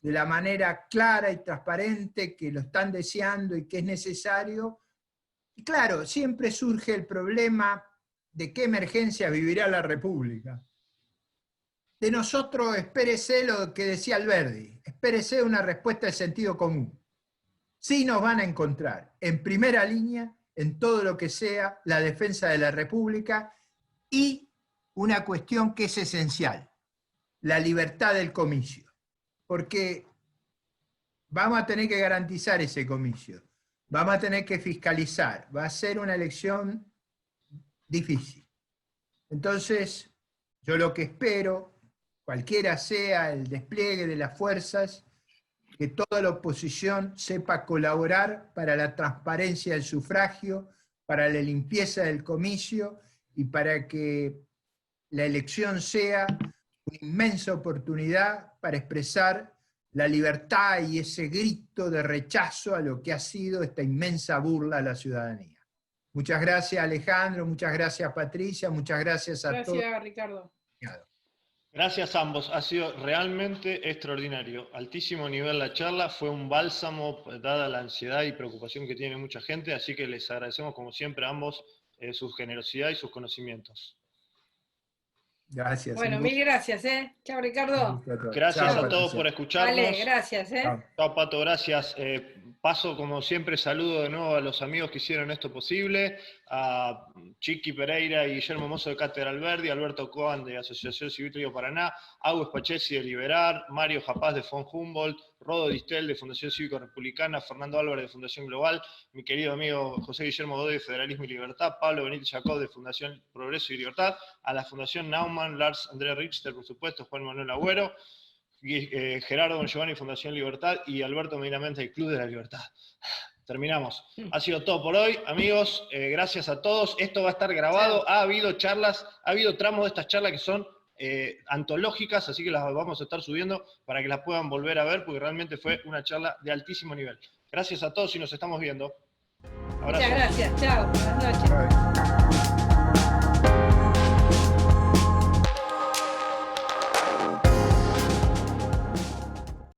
[SPEAKER 3] de la manera clara y transparente que lo están deseando y que es necesario. Y claro, siempre surge el problema de qué emergencia vivirá la República. De nosotros espérese lo que decía Alberdi, espérese una respuesta de sentido común. Sí nos van a encontrar en primera línea en todo lo que sea la defensa de la República y una cuestión que es esencial, la libertad del comicio. Porque vamos a tener que garantizar ese comicio, vamos a tener que fiscalizar, va a ser una elección difícil. Entonces, yo lo que espero, cualquiera sea el despliegue de las fuerzas, que toda la oposición sepa colaborar para la transparencia del sufragio, para la limpieza del comicio y para que la elección sea una inmensa oportunidad para expresar la libertad y ese grito de rechazo a lo que ha sido esta inmensa burla a la ciudadanía. Muchas gracias, Alejandro, muchas gracias, Patricia, muchas gracias a todos.
[SPEAKER 2] Gracias, Ricardo.
[SPEAKER 1] Gracias a ambos, ha sido realmente extraordinario, altísimo nivel la charla, fue un bálsamo dada la ansiedad y preocupación que tiene mucha gente, así que les agradecemos como siempre a ambos su generosidad y sus conocimientos.
[SPEAKER 3] Gracias.
[SPEAKER 2] Bueno, mil gracias, Chao, Ricardo.
[SPEAKER 1] Gracias a todos por escucharnos.
[SPEAKER 2] Vale, gracias,
[SPEAKER 1] Chao, Pato, gracias. Paso, como siempre, saludo de nuevo a los amigos que hicieron esto posible, a Chiqui Pereira y Guillermo Mozo de Cátedra Alberdi, Alberto Coan de Asociación Civil Río Paraná, Agus Pachesi de Liberar, Mario Japaz de Von Humboldt, Rodo Distel de Fundación Cívico Republicana, Fernando Álvarez de Fundación Global, mi querido amigo José Guillermo Godoy de Federalismo y Libertad, Pablo Benítez Jacob de Fundación Progreso y Libertad, a la Fundación Naumann, Lars André Richter, por supuesto, Juan Manuel Agüero, Gerardo Don Giovanni, Fundación Libertad, y Alberto Medinamente del Club de la Libertad. Terminamos. Ha sido todo por hoy, amigos. Gracias a todos. Esto va a estar grabado. Ha habido charlas, ha habido tramos de estas charlas que son antológicas, así que las vamos a estar subiendo para que las puedan volver a ver, porque realmente fue una charla de altísimo nivel. Gracias a todos y nos estamos viendo. Abrazo.
[SPEAKER 2] Muchas gracias. Chao. Buenas noches.